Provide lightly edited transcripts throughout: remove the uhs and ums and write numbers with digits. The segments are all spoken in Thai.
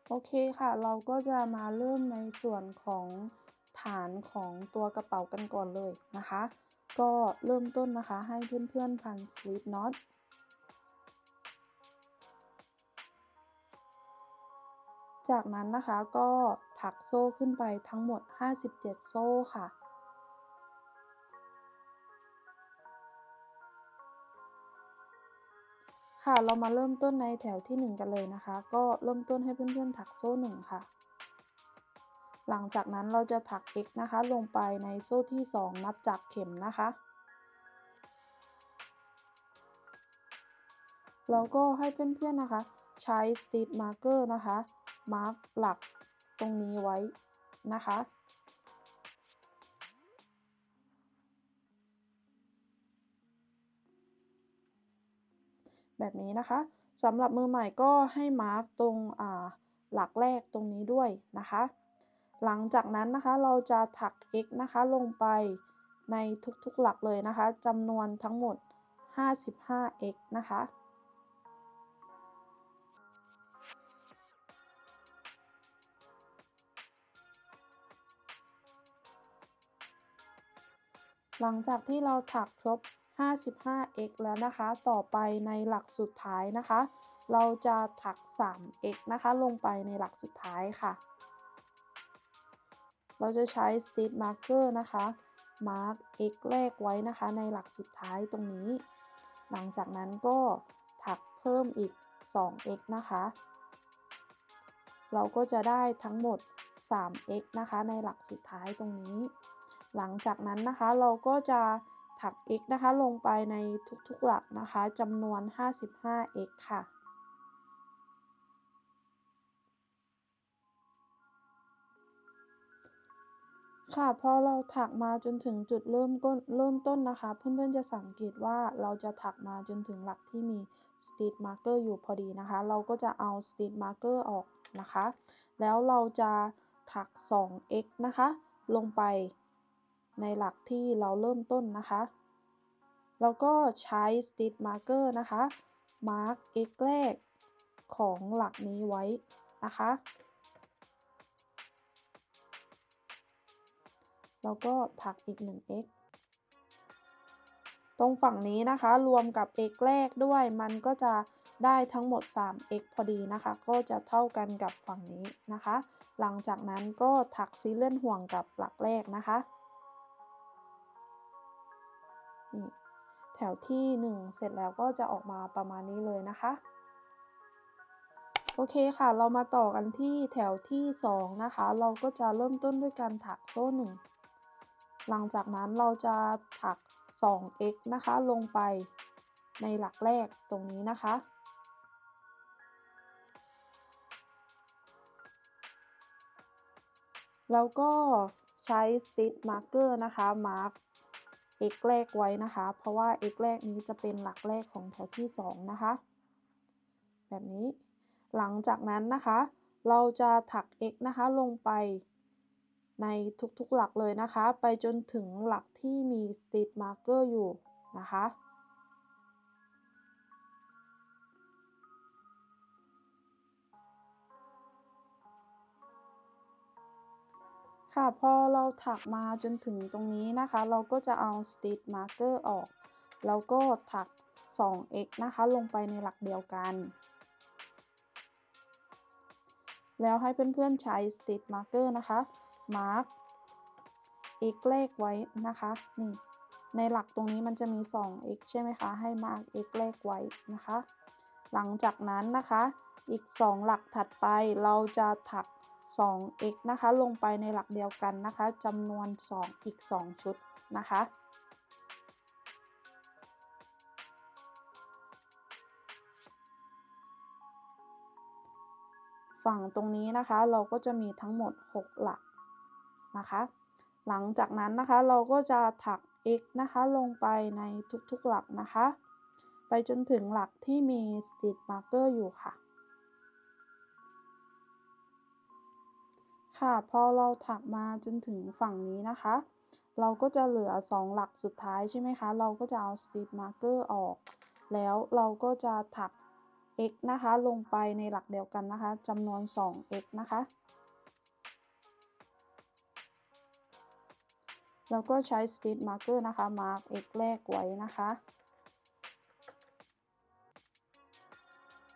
โอเคค่ะ เราก็จะมาเริ่มในส่วนของฐานของตัวกระเป๋ากันก่อนเลยนะคะ ก็เริ่มต้นนะคะให้เพื่อนๆพัน slip knot จากนั้นนะคะก็ถักโซ่ขึ้นไปทั้งหมด57โซ่ค่ะค่ะเรามาเริ่มต้นในแถวที่1กันเลยนะคะก็เริ่มต้นให้เพื่อนๆถักโซ่1ค่ะหลังจากนั้นเราจะถัก x นะคะลงไปในโซ่ที่2นับจากเข็มนะคะแล้วก็ให้เพื่อนๆนะคะใช้ Stitch Marker นะคะมาร์กหลักตรงนี้ไว้นะคะแบบนี้นะคะสำหรับมือใหม่ก็ให้มาร์กตรงหลักแรกตรงนี้ด้วยนะคะหลังจากนั้นนะคะเราจะถัก x นะคะลงไปในทุกๆหลักเลยนะคะจำนวนทั้งหมด 55x นะคะหลังจากที่เราถักครบ 55x แล้วนะคะต่อไปในหลักสุดท้ายนะคะเราจะถัก 3x นะคะลงไปในหลักสุดท้ายค่ะ เราจะใช้ Stitch Marker นะคะมาร์ก x แรกไว้นะคะในหลักสุดท้ายตรงนี้ หลังจากนั้นก็ถักเพิ่มอีก 2x นะคะเราก็จะได้ทั้งหมด 3x นะคะในหลักสุดท้ายตรงนี้ หลังจากนั้นนะคะเราก็จะถัก x นะคะลงไปในทุกๆหลักนะคะจำนวน 55x ค่ะ ค่ะพอเราถักมาจนถึงจุดเริ่มต้นนะคะเพื่อนๆจะสังเกตว่าเราจะถักมาจนถึงหลักที่มี Stitch Marker อยู่พอดีนะคะเราก็จะเอา Stitch Marker ออกนะคะแล้วเราจะถัก 2x นะคะลงไปในหลักที่เราเริ่มต้นนะคะแล้วก็ใช้ Stitch Marker นะคะมาร์ก x แรกของหลักนี้ไว้นะคะ แล้วก็ถักอีก 1x ตรงฝั่งนี้นะคะรวมกับ x แรกด้วยมันก็จะได้ทั้งหมด 3x พอดีนะคะก็จะเท่ากันกับฝั่งนี้นะคะหลังจากนั้นก็ถักซีเลียนห่วงกับหลักแรกนะคะนี่แถวที่1เสร็จแล้วก็จะออกมาประมาณนี้เลยนะคะโอเคค่ะเรามาต่อกันที่แถวที่2นะคะเราก็จะเริ่มต้นด้วยการถักโซ่1หลังจากนั้นเราจะถัก 2x นะคะลงไปในหลักแรกตรงนี้นะคะแล้วก็ใช้ Stitch Marker นะคะมาร์ก x แรกไว้นะคะเพราะว่า x แรกนี้จะเป็นหลักแรกของแถวที่2นะคะแบบนี้หลังจากนั้นนะคะเราจะถัก x นะคะลงไปในทุกๆหลักเลยนะคะไปจนถึงหลักที่มี Stitch Marker อยู่นะคะ ค่ะพอเราถักมาจนถึงตรงนี้นะคะเราก็จะเอา Stitch Marker ออกแล้วก็ถัก 2x นะคะลงไปในหลักเดียวกันแล้วให้เพื่อนๆใช้ Stitch Marker นะคะมาร์ก x แรกไว้นะคะนี่ในหลักตรงนี้มันจะมี 2x ใช่ไหมคะให้มาร์ก x แรกไว้นะคะหลังจากนั้นนะคะอีก 2 หลักถัดไปเราจะถัก 2x นะคะลงไปในหลักเดียวกันนะคะจำนวน2อีก2ชุดนะคะฝั่งตรงนี้นะคะเราก็จะมีทั้งหมด6หลักนะคะหลังจากนั้นนะคะเราก็จะถัก x นะคะลงไปในทุกๆหลักนะคะไปจนถึงหลักที่มี Stitch Marker อยู่ค่ะค่ะพอเราถักมาจนถึงฝั่งนี้นะคะเราก็จะเหลือ2หลักสุดท้ายใช่ไหมคะเราก็จะเอา Stitch Marker ออกแล้วเราก็จะถัก x นะคะลงไปในหลักเดียวกันนะคะจำนวน 2x นะคะแล้วก็ใช้ Stitch Marker นะคะมาร์ก x แรกไว้นะคะ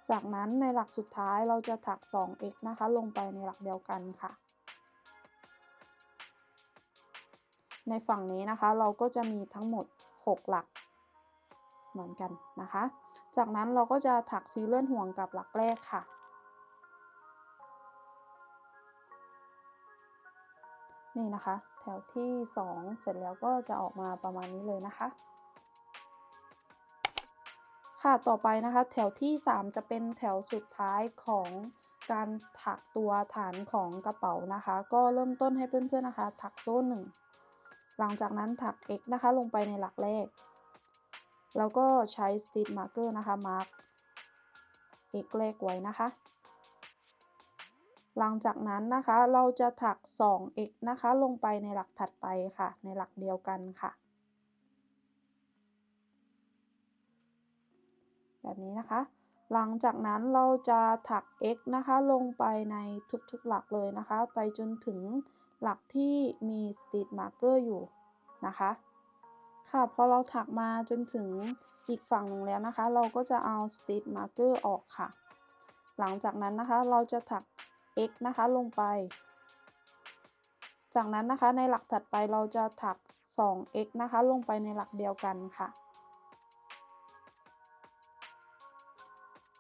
จากนั้นในหลักสุดท้ายเราจะถัก 2x นะคะลงไปในหลักเดียวกันค่ะในฝั่งนี้นะคะเราก็จะมีทั้งหมด6หลักเหมือนกันนะคะจากนั้นเราก็จะถักซีเลื่อนห่วงกับหลักแรกค่ะนี่นะคะแถวที่2เสร็จแล้วก็จะออกมาประมาณนี้เลยนะคะค่ะต่อไปนะคะแถวที่3จะเป็นแถวสุดท้ายของการถักตัวฐานของกระเป๋านะคะก็เริ่มต้นให้เพื่อนๆนะคะถักโซ่1หลังจากนั้นถัก x นะคะลงไปในหลักแรกแล้วก็ใช้ Stitch Marker นะคะมาร์ก x แรกไว้นะคะหลังจากนั้นนะคะเราจะถัก 2x นะคะลงไปในหลักถัดไปค่ะในหลักเดียวกันค่ะแบบนี้นะคะหลังจากนั้นเราจะถัก x นะคะลงไปในทุกๆหลักเลยนะคะไปจนถึงหลักที่มี Stitch Marker อยู่นะคะค่ะพอเราถักมาจนถึงอีกฝั่งหนึ่งแล้วนะคะเราก็จะเอา Stitch Marker ออกค่ะหลังจากนั้นนะคะเราจะถัก x นะคะลงไปจากนั้นนะคะในหลักถัดไปเราจะถัก 2x นะคะลงไปในหลักเดียวกันค่ะ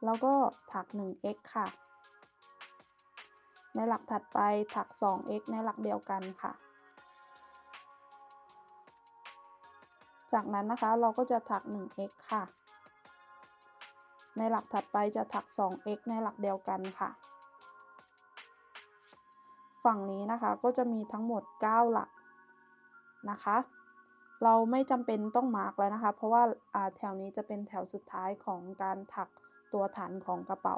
แล้วก็ถัก 1x ค่ะในหลักถัดไปถัก 2x ในหลักเดียวกันค่ะจากนั้นนะคะเราก็จะถัก 1x ค่ะในหลักถัดไปจะถัก 2x ในหลักเดียวกันค่ะฝั่งนี้นะคะก็จะมีทั้งหมด9หลักนะคะเราไม่จำเป็นต้องมาร์กแล้วนะคะเพราะว่าแถวนี้จะเป็นแถวสุดท้ายของการถักตัวฐานของกระเป๋า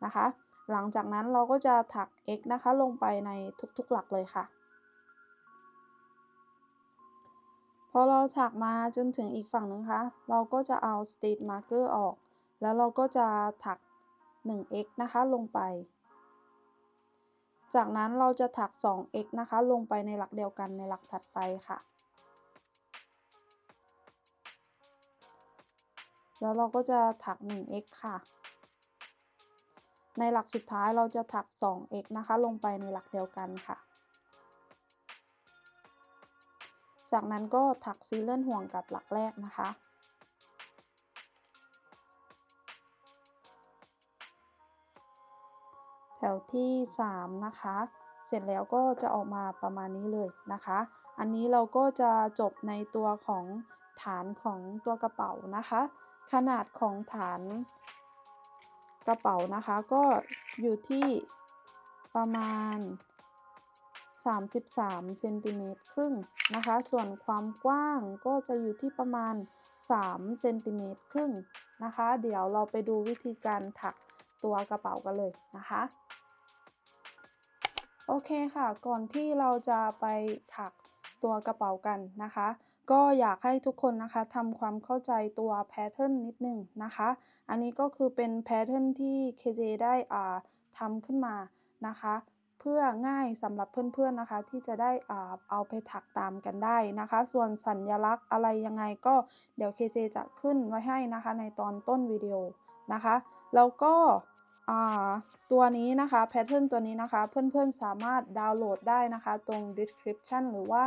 นะคะหลังจากนั้นเราก็จะถัก x นะคะลงไปในทุกๆหลักเลยค่ะพอเราถักมาจนถึงอีกฝั่งนึงคะเราก็จะเอา Stitch Marker ออกแล้วเราก็จะถัก 1x นะคะลงไปจากนั้นเราจะถัก 2x นะคะลงไปในหลักเดียวกันในหลักถัดไปค่ะแล้วเราก็จะถัก 1x ค่ะในหลักสุดท้ายเราจะถัก 2x นะคะลงไปในหลักเดียวกันค่ะจากนั้นก็ถักซีเลื่อนห่วงกับหลักแรกนะคะแถวที่3นะคะเสร็จแล้วก็จะออกมาประมาณนี้เลยนะคะอันนี้เราก็จะจบในตัวของฐานของตัวกระเป๋านะคะขนาดของฐานกระเป๋านะคะก็อยู่ที่ประมาณ33เซนติเมตรครึ่งนะคะส่วนความกว้างก็จะอยู่ที่ประมาณ3เซนติเมตรครึ่งนะคะเดี๋ยวเราไปดูวิธีการถักตัวกระเป๋ากันเลยนะคะโอเคค่ะก่อนที่เราจะไปถักตัวกระเป๋ากันนะคะก็อยากให้ทุกคนนะคะทำความเข้าใจตัวแพทเทิร์นนิดนึงนะคะอันนี้ก็คือเป็นแพทเทิร์นที่ KJ ได้ทำขึ้นมานะคะเพื่อง่ายสำหรับเพื่อนๆนะคะที่จะได้เอาไปถักตามกันได้นะคะส่วนสัญลักษณ์อะไรยังไงก็เดี๋ยว KJ จะขึ้นไว้ให้นะคะในตอนต้นวิดีโอนะคะแล้วก็ตัวนี้นะคะแพทเทิร์นตัวนี้นะคะเพื่อนๆสามารถดาวน์โหลดได้นะคะตรง description หรือว่า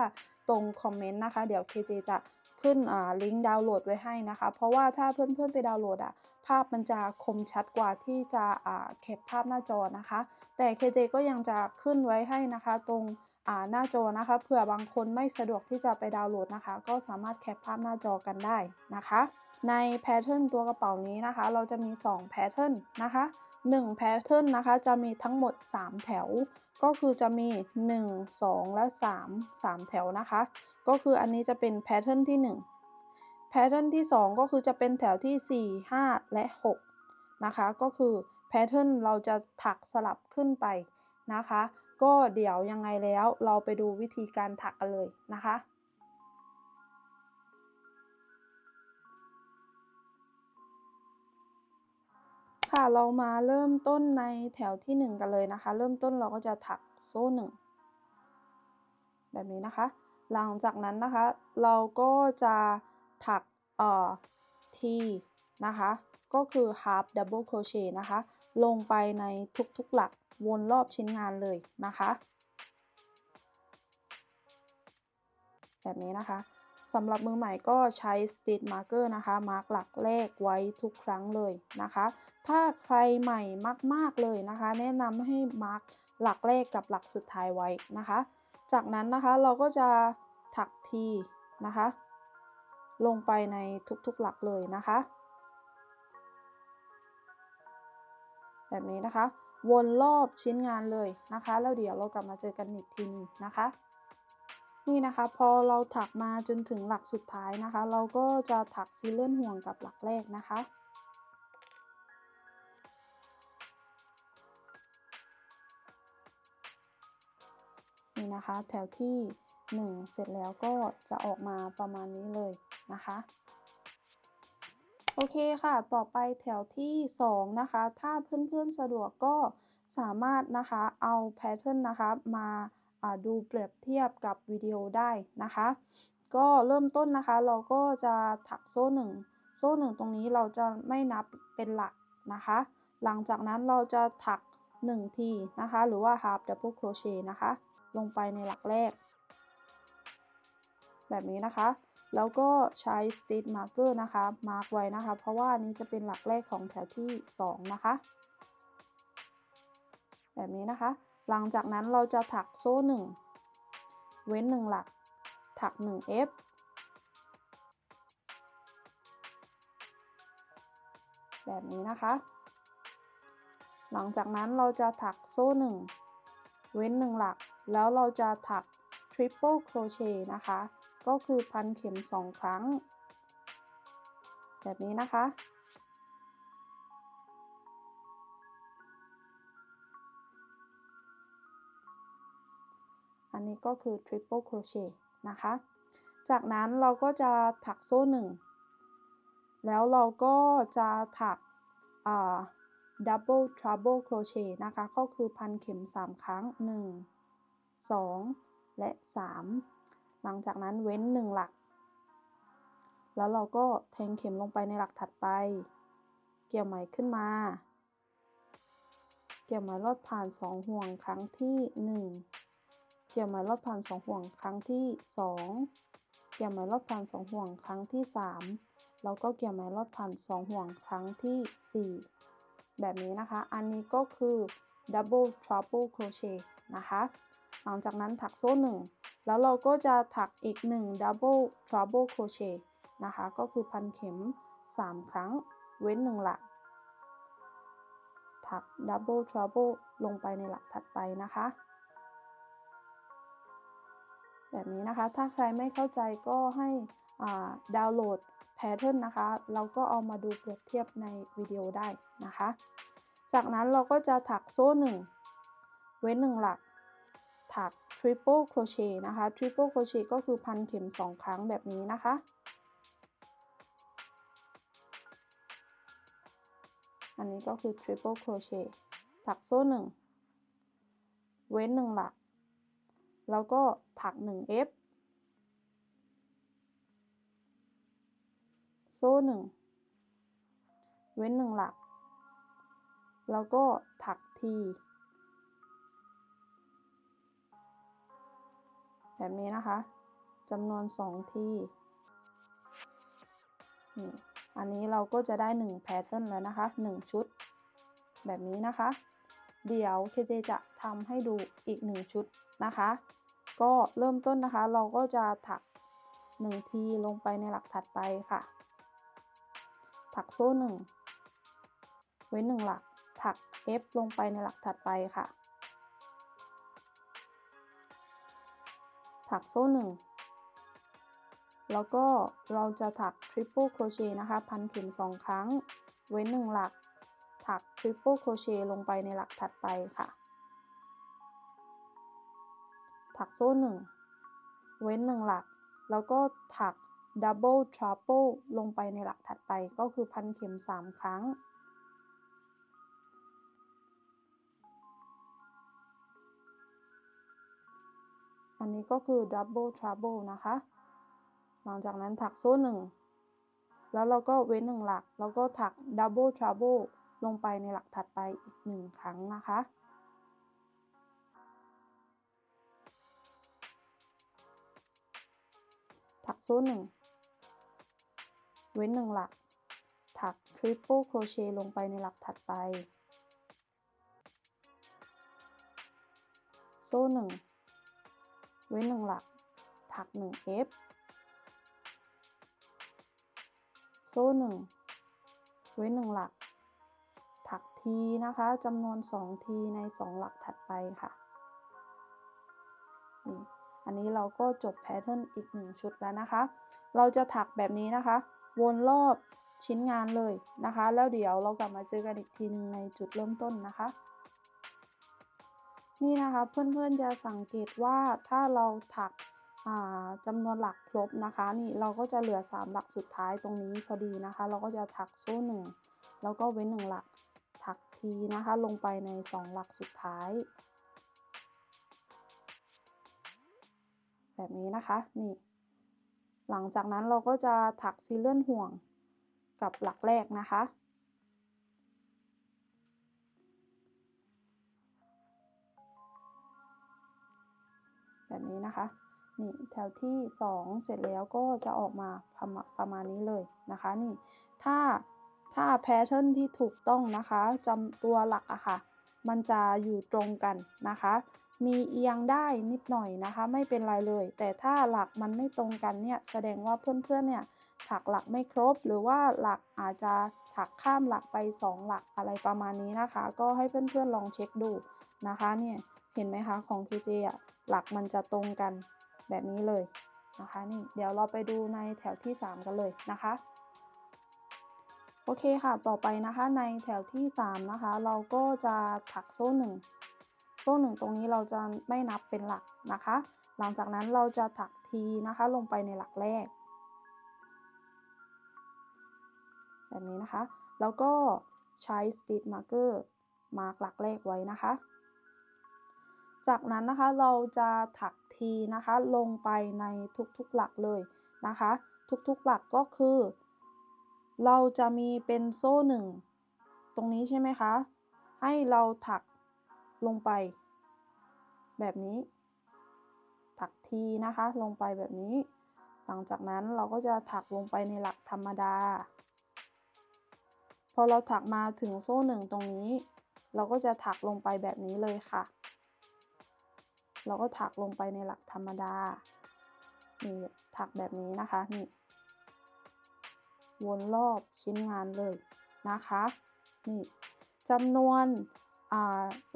ตรงคอมเมนต์นะคะเดี๋ยว KJ จะขึ้นลิงก์ดาวน์โหลดไว้ให้นะคะเพราะว่าถ้าเพื่อนๆไปดาวน์โหลดภาพมันจะคมชัดกว่าที่จะแคปภาพหน้าจอนะคะแต่ KJ ก็ยังจะขึ้นไว้ให้นะคะตรงหน้าจอนะคะเผื่อบางคนไม่สะดวกที่จะไปดาวน์โหลดนะคะก็สามารถแคปภาพหน้าจอกันได้นะคะในแพทเทิร์นตัวกระเป๋านี้นะคะเราจะมี2แพทเทิร์นนะคะ1แพทเทิร์นนะคะจะมีทั้งหมด3แถวก็คือจะมี1 2และ3แถวนะคะก็คืออันนี้จะเป็นแพทเทิร์นที่1แพทเทิร์นที่2ก็คือจะเป็นแถวที่4 5และ6นะคะก็คือแพทเทิร์นเราจะถักสลับขึ้นไปนะคะก็เดี๋ยวยังไงแล้วเราไปดูวิธีการถักกันเลยนะคะ ค่ะเรามาเริ่มต้นในแถวที่1กันเลยนะคะเริ่มต้นเราก็จะถักโซ่1แบบนี้นะคะหลังจากนั้นนะคะเราก็จะถักT นะคะก็คือ half double crochet นะคะลงไปในทุกๆหลักวนรอบชิ้นงานเลยนะคะแบบนี้นะคะสำหรับมือใหม่ก็ใช้ Stitch Marker นะคะมาร์กหลักแรกไว้ทุกครั้งเลยนะคะถ้าใครใหม่มากๆเลยนะคะแนะนำให้มาร์กหลักแรกกับหลักสุดท้ายไว้นะคะจากนั้นนะคะเราก็จะถักทีนะคะลงไปในทุกๆหลักเลยนะคะแบบนี้นะคะวนรอบชิ้นงานเลยนะคะแล้วเดี๋ยวเรากลับมาเจอกันอีกทีนึงนะคะนี่นะคะพอเราถักมาจนถึงหลักสุดท้ายนะคะเราก็จะถักซีเลื่อนห่วงกับหลักแรกนะคะนี่นะคะแถวที่1เสร็จแล้วก็จะออกมาประมาณนี้เลยนะคะโอเคค่ะต่อไปแถวที่2นะคะถ้าเพื่อนๆสะดวกก็สามารถนะคะเอาแพทเทิร์นนะคะมาดูเปรียบเทียบกับวิดีโอได้นะคะก็เริ่มต้นนะคะเราก็จะถักโซ่1โซ่1ตรงนี้เราจะไม่นับเป็นหลักนะคะหลังจากนั้นเราจะถัก1ทีนะคะหรือว่า half double crochet นะคะลงไปในหลักแรกแบบนี้นะคะแล้วก็ใช้ Stitch Marker นะคะมาร์กไว้นะคะเพราะว่านี้จะเป็นหลักแรกของแถวที่2นะคะแบบนี้นะคะหลังจากนั้นเราจะถักโซ่1เว้น1หลักถัก1 F แบบนี้นะคะหลังจากนั้นเราจะถักโซ่1เว้น1หลักแล้วเราจะถัก Triple Crochet นะคะก็คือพันเข็ม2ครั้งแบบนี้นะคะอันนี้ก็คือ Triple Crochet นะคะจากนั้นเราก็จะถักโซ่1แล้วเราก็จะถักDouble Treble Crochet นะคะก็คือพันเข็ม3ครั้ง1 2และ3หลังจากนั้นเว้น1หลักแล้วเราก็แทงเข็มลงไปในหลักถัดไปเกี่ยวไหมขึ้นมาเกี่ยวไหมลอดผ่าน2ห่วงครั้งที่1เกี่ยวไหมลอดผ่าน2ห่วงครั้งที่2เกี่ยวไหมลอดผ่าน2ห่วงครั้งที่3แล้วก็เกี่ยวไหมลอดผ่าน2ห่วงครั้งที่4แบบนี้นะคะอันนี้ก็คือ Double Treble Crochet นะคะหลังจากนั้นถักโซ่1แล้วเราก็จะถักอีก1 Double Treble Crochet นะคะก็คือพันเข็ม3ครั้งเว้น1หลักถัก Double Treble ลงไปในหลักถัดไปนะคะแบบนี้นะคะถ้าใครไม่เข้าใจก็ให้ดาวน์โหลดแพทเทิร์นนะคะเราก็เอามาดูเปรียบเทียบในวิดีโอได้นะคะจากนั้นเราก็จะถักโซ่1เว้น1หลักถัก Triple Crochet นะคะ Triple Crochet ก็คือพันเข็ม2ครั้งแบบนี้นะคะอันนี้ก็คือ Triple Crochet ถักโซ่1เว้น1หลักแล้วก็ถัก1 F โซ่1เว้น1หลักแล้วก็ถักทีแบบนี้นะคะจำนวน2ทีอันนี้เราก็จะได้1แพทเทิร์นแล้วนะคะ1ชุดแบบนี้นะคะเดี๋ยวเคเจจะทำให้ดูอีก1ชุดนะคะก็เริ่มต้นนะคะเราก็จะถัก1ทีลงไปในหลักถัดไปค่ะถักโซ่1เว้น1หลักถัก F ลงไปในหลักถัดไปค่ะถักโซ่1แล้วก็เราจะถัก Triple Crochet นะคะพันเข็ม2ครั้งเว้น1หลักถัก Triple Crochet ลงไปในหลักถัดไปค่ะถักโซ่1เว้น1หลักแล้วก็ถัก Double Treble ลงไปในหลักถัดไปก็คือพันเข็ม3ครั้ง อันนี้ก็คือ double trouble นะคะหลังจากนั้นถักโซ่1แล้วเราก็เว้น1หลักแล้วก็ถัก double trouble ลงไปในหลักถัดไปอีก1ครั้งนะคะถักโซ่1เว้น1หลักถัก triple crochet ลงไปในหลักถัดไปโซ่1เว้น1หลักถัก1 F โซ่1เว้น1หลักถักทีนะคะจำนวน2ทีใน2หลักถัดไปค่ะนี่อันนี้เราก็จบแพทเทิร์นอีก1ชุดแล้วนะคะเราจะถักแบบนี้นะคะวนรอบชิ้นงานเลยนะคะแล้วเดี๋ยวเรากลับมาเจอกันอีกทีนึงในจุดเริ่มต้นนะคะนี่นะคะเพื่อนๆจะสังเกตว่าถ้าเราถักจำนวนหลักครบนะคะนี่เราก็จะเหลือ3หลักสุดท้ายตรงนี้พอดีนะคะเราก็จะถักโซ่1แล้วก็เว้น1หลักถักทีนะคะลงไปใน2หลักสุดท้ายแบบนี้นะคะนี่หลังจากนั้นเราก็จะถักซีเลื่อนห่วงกับหลักแรกนะคะแบบนี้นะคะนี่แถวที่2เสร็จแล้วก็จะออกมาประมาณนี้เลยนะคะนี่ถ้าแพทเทิร์นที่ถูกต้องนะคะจำตัวหลักอะค่ะมันจะอยู่ตรงกันนะคะมีเอียงได้นิดหน่อยนะคะไม่เป็นไรเลยแต่ถ้าหลักมันไม่ตรงกันเนี่ยแสดงว่าเพื่อนๆเนี่ยถักหลักไม่ครบหรือว่าหลักอาจจะถักข้ามหลักไป2หลักอะไรประมาณนี้นะคะก็ให้เพื่อนๆลองเช็คดูนะคะเนี่ยเห็นไหมคะของ KJ อะหลักมันจะตรงกันแบบนี้เลยนะคะนี่เดี๋ยวเราไปดูในแถวที่3กันเลยนะคะโอเคค่ะต่อไปนะคะในแถวที่3นะคะเราก็จะถักโซ่1ตรงนี้เราจะไม่นับเป็นหลักนะคะหลังจากนั้นเราจะถักทีนะคะลงไปในหลักแรกแบบนี้นะคะแล้วก็ใช้ stitch marker มาร์กหลักแรกไว้นะคะจากนั้นนะคะเราจะถักทีนะคะลงไปในทุกๆหลักเลยนะคะทุกๆหลักก็คือเราจะมีเป็นโซ่1ตรงนี้ใช่ไหมคะให้เราถักลงไปแบบนี้ถักทีนะคะลงไปแบบนี้หลังจากนั้นเราก็จะถักลงไปในหลักธรรมดาพอเราถักมาถึงโซ่1ตรงนี้เราก็จะถักลงไปแบบนี้เลยค่ะเราก็ถักลงไปในหลักธรรมดานี่ถักแบบนี้นะคะนี่วนรอบชิ้นงานเลยนะคะนี่จำนวน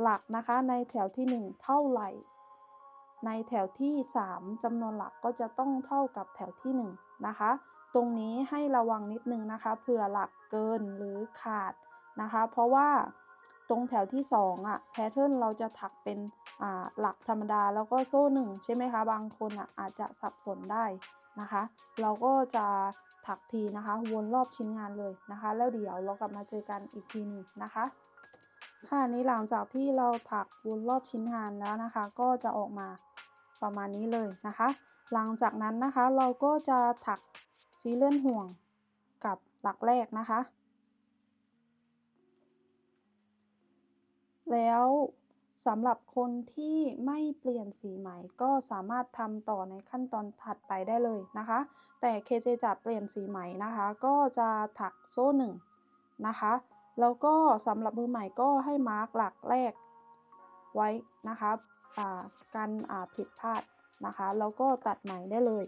หลักนะคะในแถวที่1เท่าไหร่ในแถวที่3จำนวนหลักก็จะต้องเท่ากับแถวที่1นะคะตรงนี้ให้ระวังนิดนึงนะคะเผื่อหลักเกินหรือขาดนะคะเพราะว่าตรงแถวที่2อ่ะแพทเทิร์นเราจะถักเป็นหลักธรรมดาแล้วก็โซ่1ใช่ไหมคะบางคนอาจจะสับสนได้นะคะเราก็จะถักทีนะคะวนรอบชิ้นงานเลยนะคะแล้วเดี๋ยวเรากลับมาเจอกันอีกทีหนึ่งนะคะค่ะนี้หลังจากที่เราถักวนรอบชิ้นงานแล้วนะคะก็จะออกมาประมาณนี้เลยนะคะหลังจากนั้นนะคะเราก็จะถักซีเลื่อนห่วงกับหลักแรกนะคะแล้วสำหรับคนที่ไม่เปลี่ยนสีไหมก็สามารถทำต่อในขั้นตอนถัดไปได้เลยนะคะแต่ KJ จะเปลี่ยนสีไหมนะคะก็จะถักโซ่1นะคะแล้วก็สำหรับมือใหม่ก็ให้มาร์กหลักแรกไว้นะคะกันผิดพลาดนะคะแล้วก็ตัดไหมได้เลย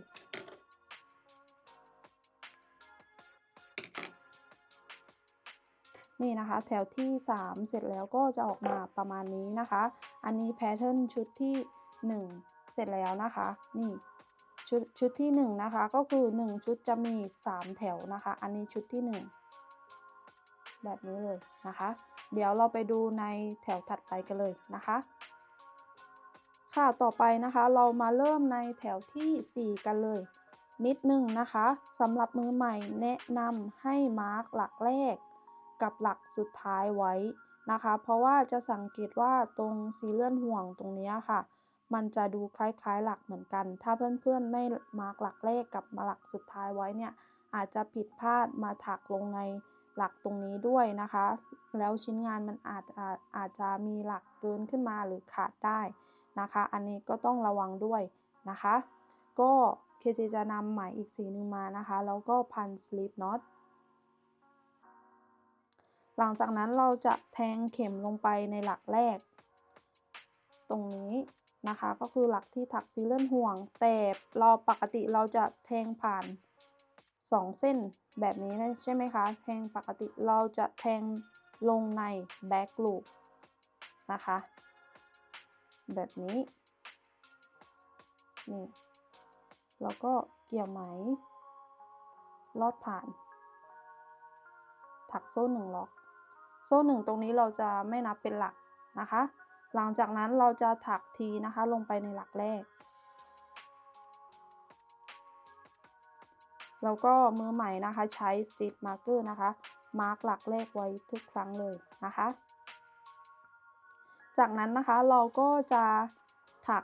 นี่นะคะแถวที่3เสร็จแล้วก็จะออกมาประมาณนี้นะคะอันนี้แพทเทิร์นชุดที่1เสร็จแล้วนะคะนี่ชุดที่1นะคะก็คือ1ชุดจะมี3แถวนะคะอันนี้ชุดที่1แบบนี้เลยนะคะเดี๋ยวเราไปดูในแถวถัดไปกันเลยนะคะค่ะต่อไปนะคะเรามาเริ่มในแถวที่4กันเลยนิดนึงนะคะสำหรับมือใหม่แนะนำให้มาร์กหลักแรกกับหลักสุดท้ายไว้นะคะเพราะว่าจะสังเกตว่าตรงซีเลื่อนห่วงตรงนี้ค่ะ มันจะดูคล้ายๆหลักเหมือนกันถ้าเพื่อนๆไม่มาร์กหลักแรกกับหลักสุดท้ายไว้เนี่ยอาจจะผิดพลาดมาถักลงในหลักตรงนี้ด้วยนะคะแล้วชิ้นงานมันอาจจะมีหลักเกินขึ้นมาหรือขาดได้นะคะอันนี้ก็ต้องระวังด้วยนะคะก็เคเจจะนำไหมอีกสีหนึ่งมานะคะแล้วก็พันสลิปน็อตหลังจากนั้นเราจะแทงเข็มลงไปในหลักแรกตรงนี้นะคะก็คือหลักที่ถักซีเลื่อนห่วงแต่ปกติเราจะแทงผ่าน2เส้นแบบนี้นะใช่ไหมคะแทงปกติเราจะแทงลงในแบ็กลูปนะคะแบบนี้นี่แล้วก็เกี่ยวไหมลอดผ่านถักโซ่1ล็อกโซ่1ตรงนี้เราจะไม่นับเป็นหลักนะคะหลังจากนั้นเราจะถักทีนะคะลงไปในหลักแรกแล้วก็มือใหม่นะคะใช้ Stitch Marker นะคะมาร์กหลักแรกไว้ทุกครั้งเลยนะคะจากนั้นนะคะเราก็จะถัก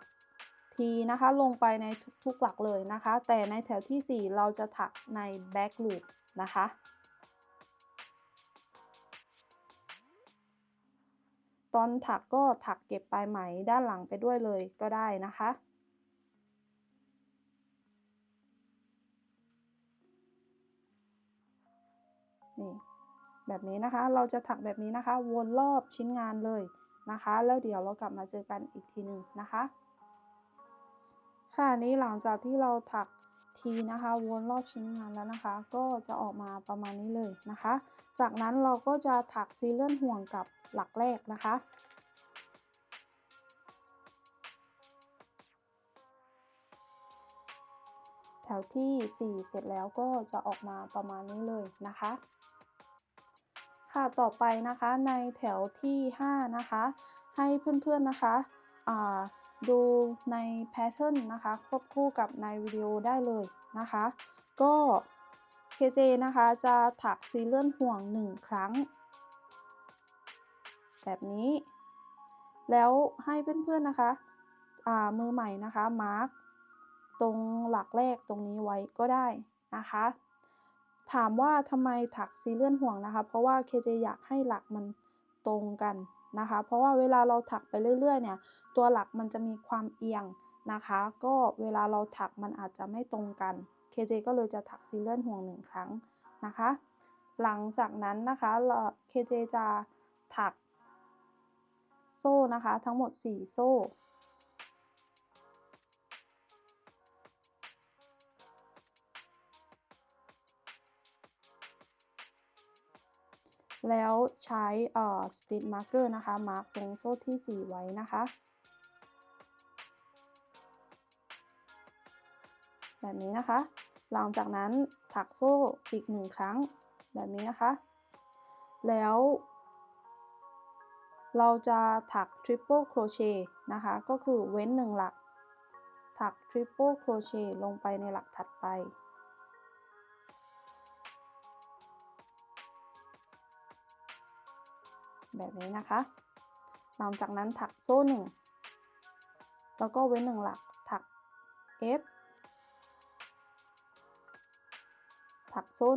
ทีนะคะลงไปในทุกๆหลักเลยนะคะแต่ในแถวที่4เราจะถักใน back loop นะคะตอนถักก็ถักเก็บปลายไหมด้านหลังไปด้วยเลยก็ได้นะคะนี่แบบนี้นะคะเราจะถักแบบนี้นะคะวนรอบชิ้นงานเลยนะคะแล้วเดี๋ยวเรากลับมาเจอกันอีกทีหนึ่งนะคะค่ะนี้หลังจากที่เราถักทีนะคะวนรอบชิ้นงานแล้วนะคะก็จะออกมาประมาณนี้เลยนะคะจากนั้นเราก็จะถักซีเลื่อนห่วงกับหลักแรกนะคะแถวที่4เสร็จแล้วก็จะออกมาประมาณนี้เลยนะคะค่ะต่อไปนะคะในแถวที่5นะคะให้เพื่อนๆนะคะดูในแพทเทิร์นนะคะควบคู่กับในวิดีโอได้เลยนะคะก็ KJ นะคะจะถักซีเลื่อนห่วง1ครั้งแบบนี้แล้วให้เพื่อนๆนะคะมือใหม่นะคะมาร์กตรงหลักแรกตรงนี้ไว้ก็ได้นะคะถามว่าทำไมถักซีเลื่อนห่วงนะคะเพราะว่า KJ อยากให้หลักมันตรงกันนะคะเพราะว่าเวลาเราถักไปเรื่อยๆเนี่ยตัวหลักมันจะมีความเอียงนะคะก็เวลาเราถักมันอาจจะไม่ตรงกัน KJ ก็เลยจะถักซีเลื่อนห่วง1ครั้งนะคะหลังจากนั้นนะคะ KJ จะถักโซ่นะคะทั้งหมด4โซ่แล้วใช้Stitch Marker นะคะมาร์กตรงโซ่ที่4ไว้นะคะแบบนี้นะคะหลังจากนั้นถักโซ่อีก1ครั้งแบบนี้นะคะแล้วเราจะถัก Triple Crochet นะคะก็คือเว้น1หลักถัก Triple Crochet ลงไปในหลักถัดไปแบบนี้นะคะหลังจากนั้นถักโซ่1แล้วก็เว้น1หลักถัก F ถักโซ่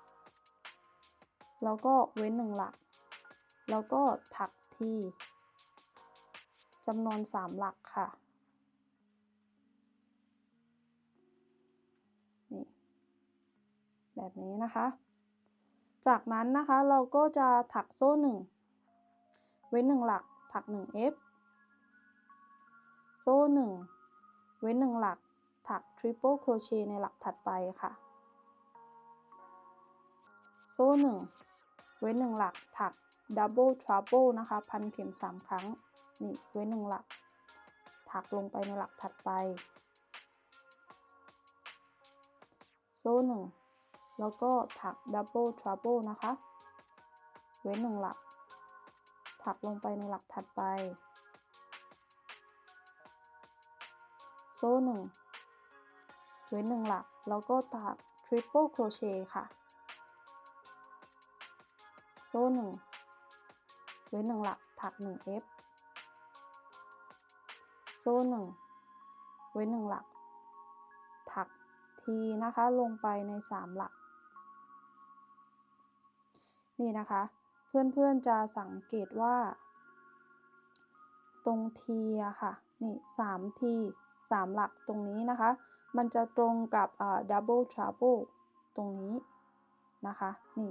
1แล้วก็เว้น1หลักแล้วก็ถักทีจำนวน3หลักค่ะนี่แบบนี้นะคะจากนั้นนะคะเราก็จะถักโซ่1เว้น1หลักถัก1 F โซ่1เว้น1หลักถัก Triple Crochet ในหลักถัดไปค่ะโซ่1เว้น1หลักถัก Double Trouble นะคะพันเข็ม3ครั้งนี่เว้น1หลักถักลงไปในหลักถัดไปโซ่1แล้วก็ถัก Double Trouble นะคะเว้น1หลักถักลงไปในหลักถัดไปโซ่1เว้น1หลักแล้วก็ถัก Triple Crochet ค่ะโซ่1เว้น1หลักถัก1 F โซ่1 เว้น1หลักถักทีนะคะลงไปใน3หลักนี่นะคะเพื่อนๆจะสังเกตว่าตรงทีอะค่ะนี่3ที3หลักตรงนี้นะคะมันจะตรงกับdouble trouble ตรงนี้นะคะนี่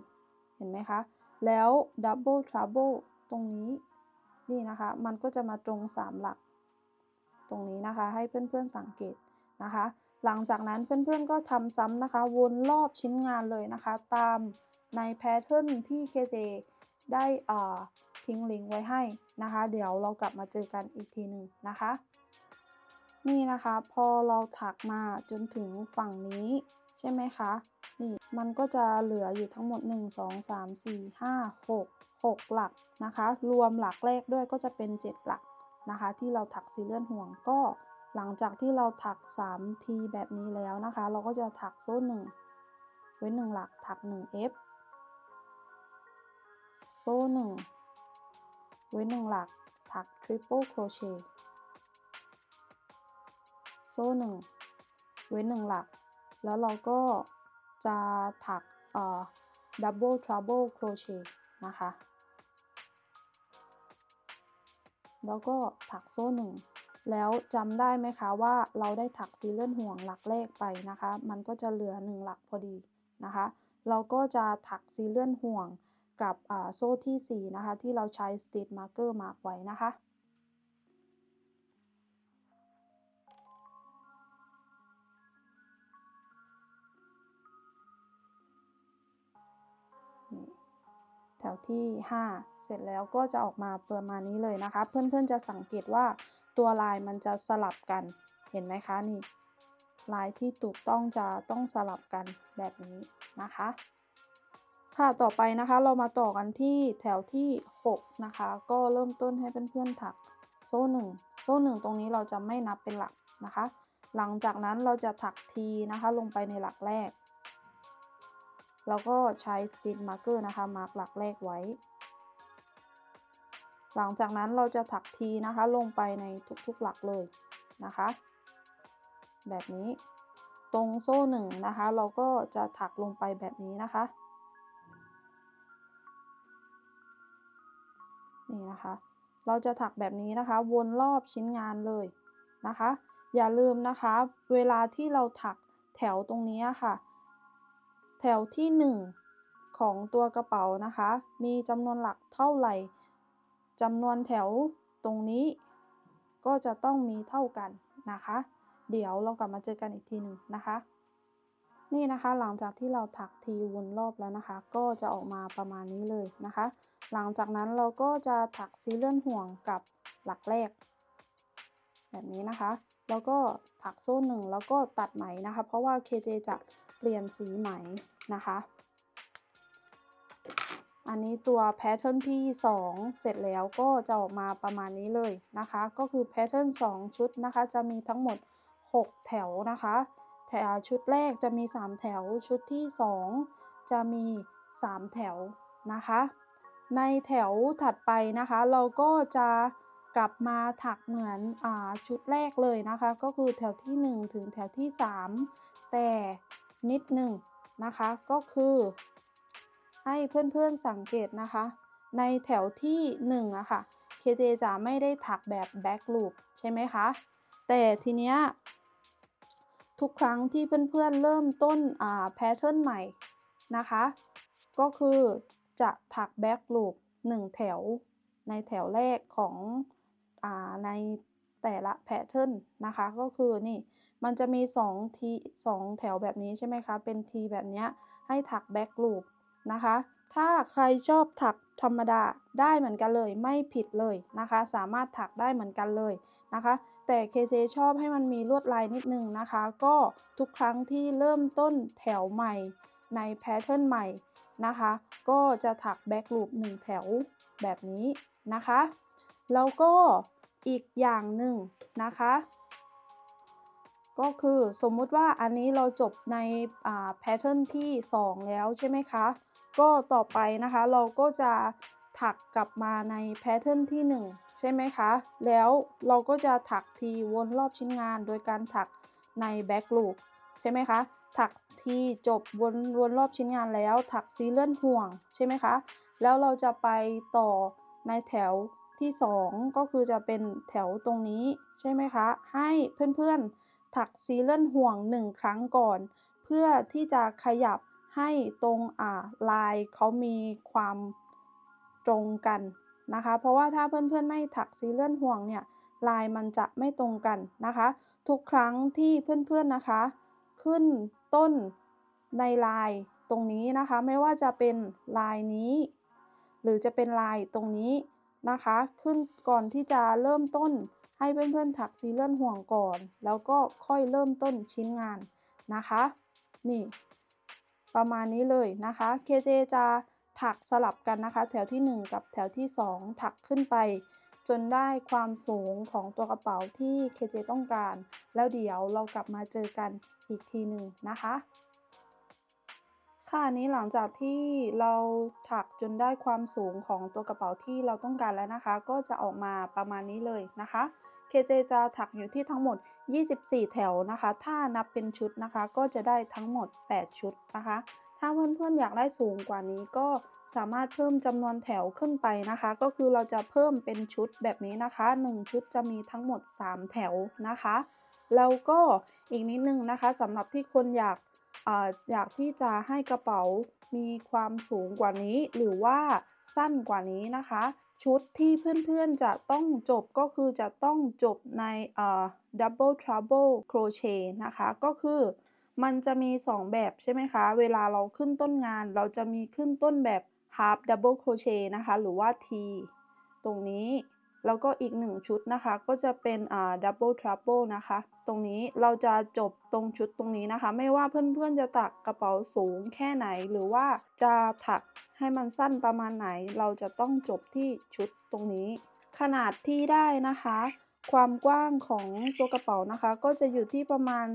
เห็นไหมคะแล้ว double trouble ตรงนี้นี่นะคะมันก็จะมาตรง3หลักตรงนี้นะคะให้เพื่อนๆสังเกตนะคะหลังจากนั้นเพื่อนๆก็ทำซ้ำนะคะวนรอบชิ้นงานเลยนะคะตามในแพทเทิร์นที่ KJ ได้ทิ้งลิงก์ไว้ให้นะคะเดี๋ยวเรากลับมาเจอกันอีกทีหนึ่งนะคะนี่นะคะพอเราถักมาจนถึงฝั่งนี้ใช่ไหมคะนี่มันก็จะเหลืออยู่ทั้งหมด1 2 3 4 5 6หลักนะคะรวมหลักแรกด้วยก็จะเป็น7หลักนะคะที่เราถักซีเลื่อนห่วงก็หลังจากที่เราถัก3ทีแบบนี้แล้วนะคะเราก็จะถักโซ่1 เว้น1หลักถัก1 F โซ่1 เว้น1หลักถัก triple crochet โซ่1 เว้น1หลักแล้วเราก็จะถักdouble trouble crochet นะคะแล้วก็ถักโซ่1แล้วจำได้ไหมคะว่าเราได้ถักซีเลื่อนห่วงหลักแรกไปนะคะมันก็จะเหลือ1หลักพอดีนะคะเราก็จะถักซีเลื่อนห่วงกับโซ่ที่4นะคะที่เราใช้ stitch marker มาร์กไว้นะคะนี่แถวที่5เสร็จแล้วก็จะออกมาประมาณนี้เลยนะคะเพื่อนๆจะสังเกตว่าตัวลายมันจะสลับกันเห็นไหมคะนี่ลายที่ถูกต้องจะต้องสลับกันแบบนี้นะคะค่ะต่อไปนะคะเรามาต่อกันที่แถวที่6นะคะก็เริ่มต้นให้เพื่อนๆถักโซ่1โซ่1ตรงนี้เราจะไม่นับเป็นหลักนะคะหลังจากนั้นเราจะถักทีนะคะลงไปในหลักแรกแล้วก็ใช้ stitch marker นะคะมาร์กหลักแรกไว้หลังจากนั้นเราจะถักทีนะคะลงไปในทุกๆหลักเลยนะคะแบบนี้ตรงโซ่1นะคะเราก็จะถักลงไปแบบนี้นะคะนี่นะคะเราจะถักแบบนี้นะคะวนรอบชิ้นงานเลยนะคะอย่าลืมนะคะเวลาที่เราถักแถวตรงนี้ค่ะแถวที่1ของตัวกระเป๋านะคะมีจำนวนหลักเท่าไหร่จำนวนแถวตรงนี้ก็จะต้องมีเท่ากันนะคะเดี๋ยวเรากลับมาเจอกันอีกทีหนึ่งนะคะนี่นะคะหลังจากที่เราถักทีวนรอบแล้วนะคะก็จะออกมาประมาณนี้เลยนะคะหลังจากนั้นเราก็จะถักซีเลื่อนห่วงกับหลักแรกแบบนี้นะคะแล้วก็ถักโซ่1แล้วก็ตัดไหมนะคะเพราะว่า KJ จะเปลี่ยนสีไหมนะคะอันนี้ตัวแพทเทิร์นที่2เสร็จแล้วก็จะออกมาประมาณนี้เลยนะคะก็คือแพทเทิร์น2ชุดนะคะจะมีทั้งหมด6แถวนะคะแถวชุดแรกจะมี3แถวชุดที่2จะมี3แถวนะคะในแถวถัดไปนะคะเราก็จะกลับมาถักเหมือนชุดแรกเลยนะคะก็คือแถวที่1ถึงแถวที่3แต่นิดหนึ่งนะคะก็คือให้เพื่อนๆสังเกตนะคะในแถวที่1อะค่ะ KJ จะไม่ได้ถักแบบ back loop ใช่ไหมคะแต่ทีเนี้ยทุกครั้งที่เพื่อนๆเริ่มต้นแพทเทิร์นใหม่นะคะก็คือจะถัก back loop 1แถวในแถวแรกของในแต่ละแพทเทิร์นนะคะก็คือนี่มันจะมี2แถวแบบนี้ใช่ไหมคะเป็นทีแบบนี้ให้ถัก back loop นะคะถ้าใครชอบถักธรรมดาได้เหมือนกันเลยไม่ผิดเลยนะคะสามารถถักได้เหมือนกันเลยนะคะแต่ KJ ชอบให้มันมีลวดลายนิดนึงนะคะก็ทุกครั้งที่เริ่มต้นแถวใหม่ในแพทเทิร์นใหม่นะคะก็จะถัก back loop 1แถวแบบนี้นะคะแล้วก็อีกอย่างหนึ่งนะคะก็คือสมมุติว่าอันนี้เราจบในแพทเทิร์นที่2แล้วใช่ไหมคะก็ต่อไปนะคะเราก็จะ ถักกลับมาในแพทเทิร์นที่1ใช่ไหมคะแล้วเราก็จะถักทีวนรอบชิ้นงานโดยการถักในแบ็กลูปใช่ไหมคะถักทีจบวนรอบชิ้นงานแล้วถักซีเลื่อนห่วงใช่ไหมคะแล้วเราจะไปต่อในแถวที่2ก็คือจะเป็นแถวตรงนี้ใช่ไหมคะให้เพื่อนๆถักซีเลื่อนห่วง1ครั้งก่อนเพื่อที่จะขยับให้ตรงลายเขามีความตรงกันนะคะเพราะว่าถ้าเพื่อนๆไม่ถักซีเลื่อนห่วงเนี่ยลายมันจะไม่ตรงกันนะคะทุกครั้งที่เพื่อนๆนะคะขึ้นต้นในลายตรงนี้นะคะไม่ว่าจะเป็นลายนี้หรือจะเป็นลายตรงนี้นะคะขึ้นก่อนที่จะเริ่มต้นให้เพื่อนๆถักซีเลื่อนห่วงก่อนแล้วก็ค่อยเริ่มต้นชิ้นงานนะคะนี่ประมาณนี้เลยนะคะ KJ จะถักสลับกันนะคะแถวที่1กับแถวที่2ถักขึ้นไปจนได้ความสูงของตัวกระเป๋าที่ KJ ต้องการแล้วเดี๋ยวเรากลับมาเจอกันอีกทีหนึ่งนะคะค่ะนี้หลังจากที่เราถักจนได้ความสูงของตัวกระเป๋าที่เราต้องการแล้วนะคะก็จะออกมาประมาณนี้เลยนะคะ KJ จะถักอยู่ที่ทั้งหมด24แถวนะคะถ้านับเป็นชุดนะคะก็จะได้ทั้งหมด8ชุดนะคะถ้าเพื่อนๆอยากได้สูงกว่านี้ก็สามารถเพิ่มจำนวนแถวขึ้นไปนะคะก็คือเราจะเพิ่มเป็นชุดแบบนี้นะคะ1ชุดจะมีทั้งหมด3แถวนะคะแล้วก็อีกนิดนึงนะคะสำหรับที่คนอยากที่จะให้กระเป๋ามีความสูงกว่านี้หรือว่าสั้นกว่านี้นะคะชุดที่เพื่อนๆจะต้องจบก็คือจะต้องจบในdouble trouble crochet นะคะก็คือมันจะมี2แบบใช่ไหมคะเวลาเราขึ้นต้นงานเราจะมีขึ้นต้นแบบ half double crochet นะคะหรือว่า T ตรงนี้แล้วก็อีก1ชุดนะคะก็จะเป็นdouble trouble นะคะตรงนี้เราจะจบตรงชุดตรงนี้นะคะไม่ว่าเพื่อนๆจะถักกระเป๋าสูงแค่ไหนหรือว่าจะถักให้มันสั้นประมาณไหนเราจะต้องจบที่ชุดตรงนี้ขนาดที่ได้นะคะความกว้างของตัวกระเป๋านะคะก็จะอยู่ที่ประมาณ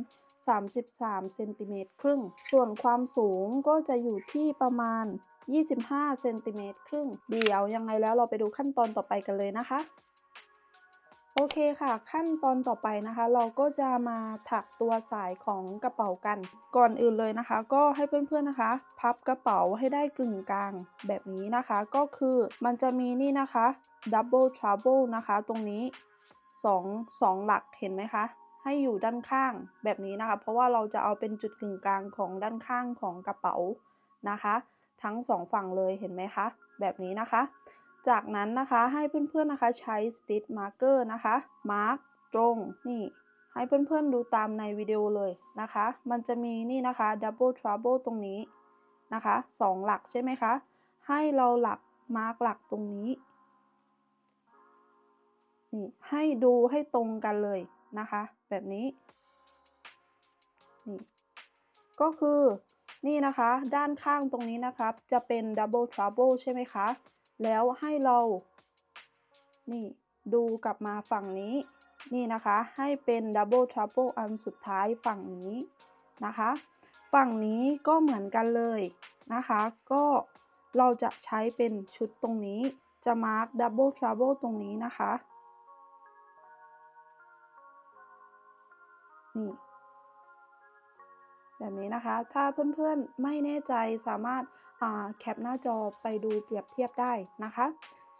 33เซนติเมตรครึ่งส่วนความสูงก็จะอยู่ที่ประมาณ25เซนติเมตรครึ่งเดี๋ยวยังไงแล้วเราไปดูขั้นตอนต่อไปกันเลยนะคะโอเคค่ะขั้นตอนต่อไปนะคะเราก็จะมาถักตัวสายของกระเป๋ากันก่อนอื่นเลยนะคะก็ให้เพื่อนๆนะคะพับกระเป๋าให้ได้กึ่งกลางแบบนี้นะคะก็คือมันจะมีนี่นะคะ double trouble นะคะตรงนี้สองหลักเห็นไหมคะให้อยู่ด้านข้างแบบนี้นะคะเพราะว่าเราจะเอาเป็นจุดกึ่งกลางของด้านข้างของกระเป๋านะคะทั้ง2ฝั่งเลยเห็นไหมคะแบบนี้นะคะจากนั้นนะคะให้เพื่อนๆนะคะใช้ Stitch Marker นะคะมาร์กตรงนี่ให้เพื่อนๆดูตามในวิดีโอเลยนะคะมันจะมีนี่นะคะ Double Trouble ตรงนี้นะคะ2หลักใช่ไหมคะให้เรามาร์กหลักตรงนี้นี่ให้ดูให้ตรงกันเลยนะคะแบบนี้นี่ก็คือนี่นะคะด้านข้างตรงนี้นะครับจะเป็น Double Trouble ใช่ไหมคะแล้วให้เรานี่ดูกลับมาฝั่งนี้นี่นะคะให้เป็น Double Trouble อันสุดท้ายฝั่งนี้นะคะฝั่งนี้ก็เหมือนกันเลยนะคะก็เราจะใช้เป็นชุดตรงนี้จะมาร์ก Double Trouble ตรงนี้นะคะนี่ แบบนี้นะคะถ้าเพื่อนๆไม่แน่ใจสามารถแคปหน้าจอไปดูเปรียบเทียบได้นะคะ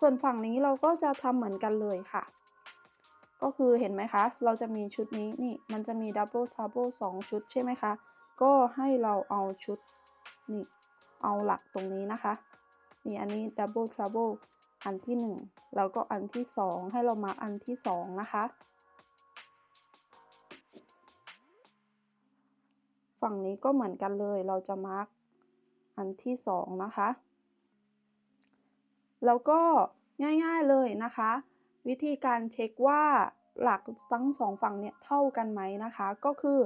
ส่วนฝั่งนี้เราก็จะทำเหมือนกันเลยค่ะก็คือเห็นไหมคะเราจะมีชุดนี้นี่มันจะมี Double Trouble 2ชุดใช่ไหมคะก็ให้เราเอาชุดนี่เอาหลักตรงนี้นะคะนี่อันนี้ Double Trouble อันที่1แล้วก็อันที่2ให้เรามาอันที่2นะคะฝั่งนี้ก็เหมือนกันเลยเราจะมาร์กอันที่2นะคะแล้วก็ง่ายๆเลยนะคะวิธีการเช็คว่าหลักทั้ง2ฝั่งเนี่ยเท่ากันไหมนะคะก็คือ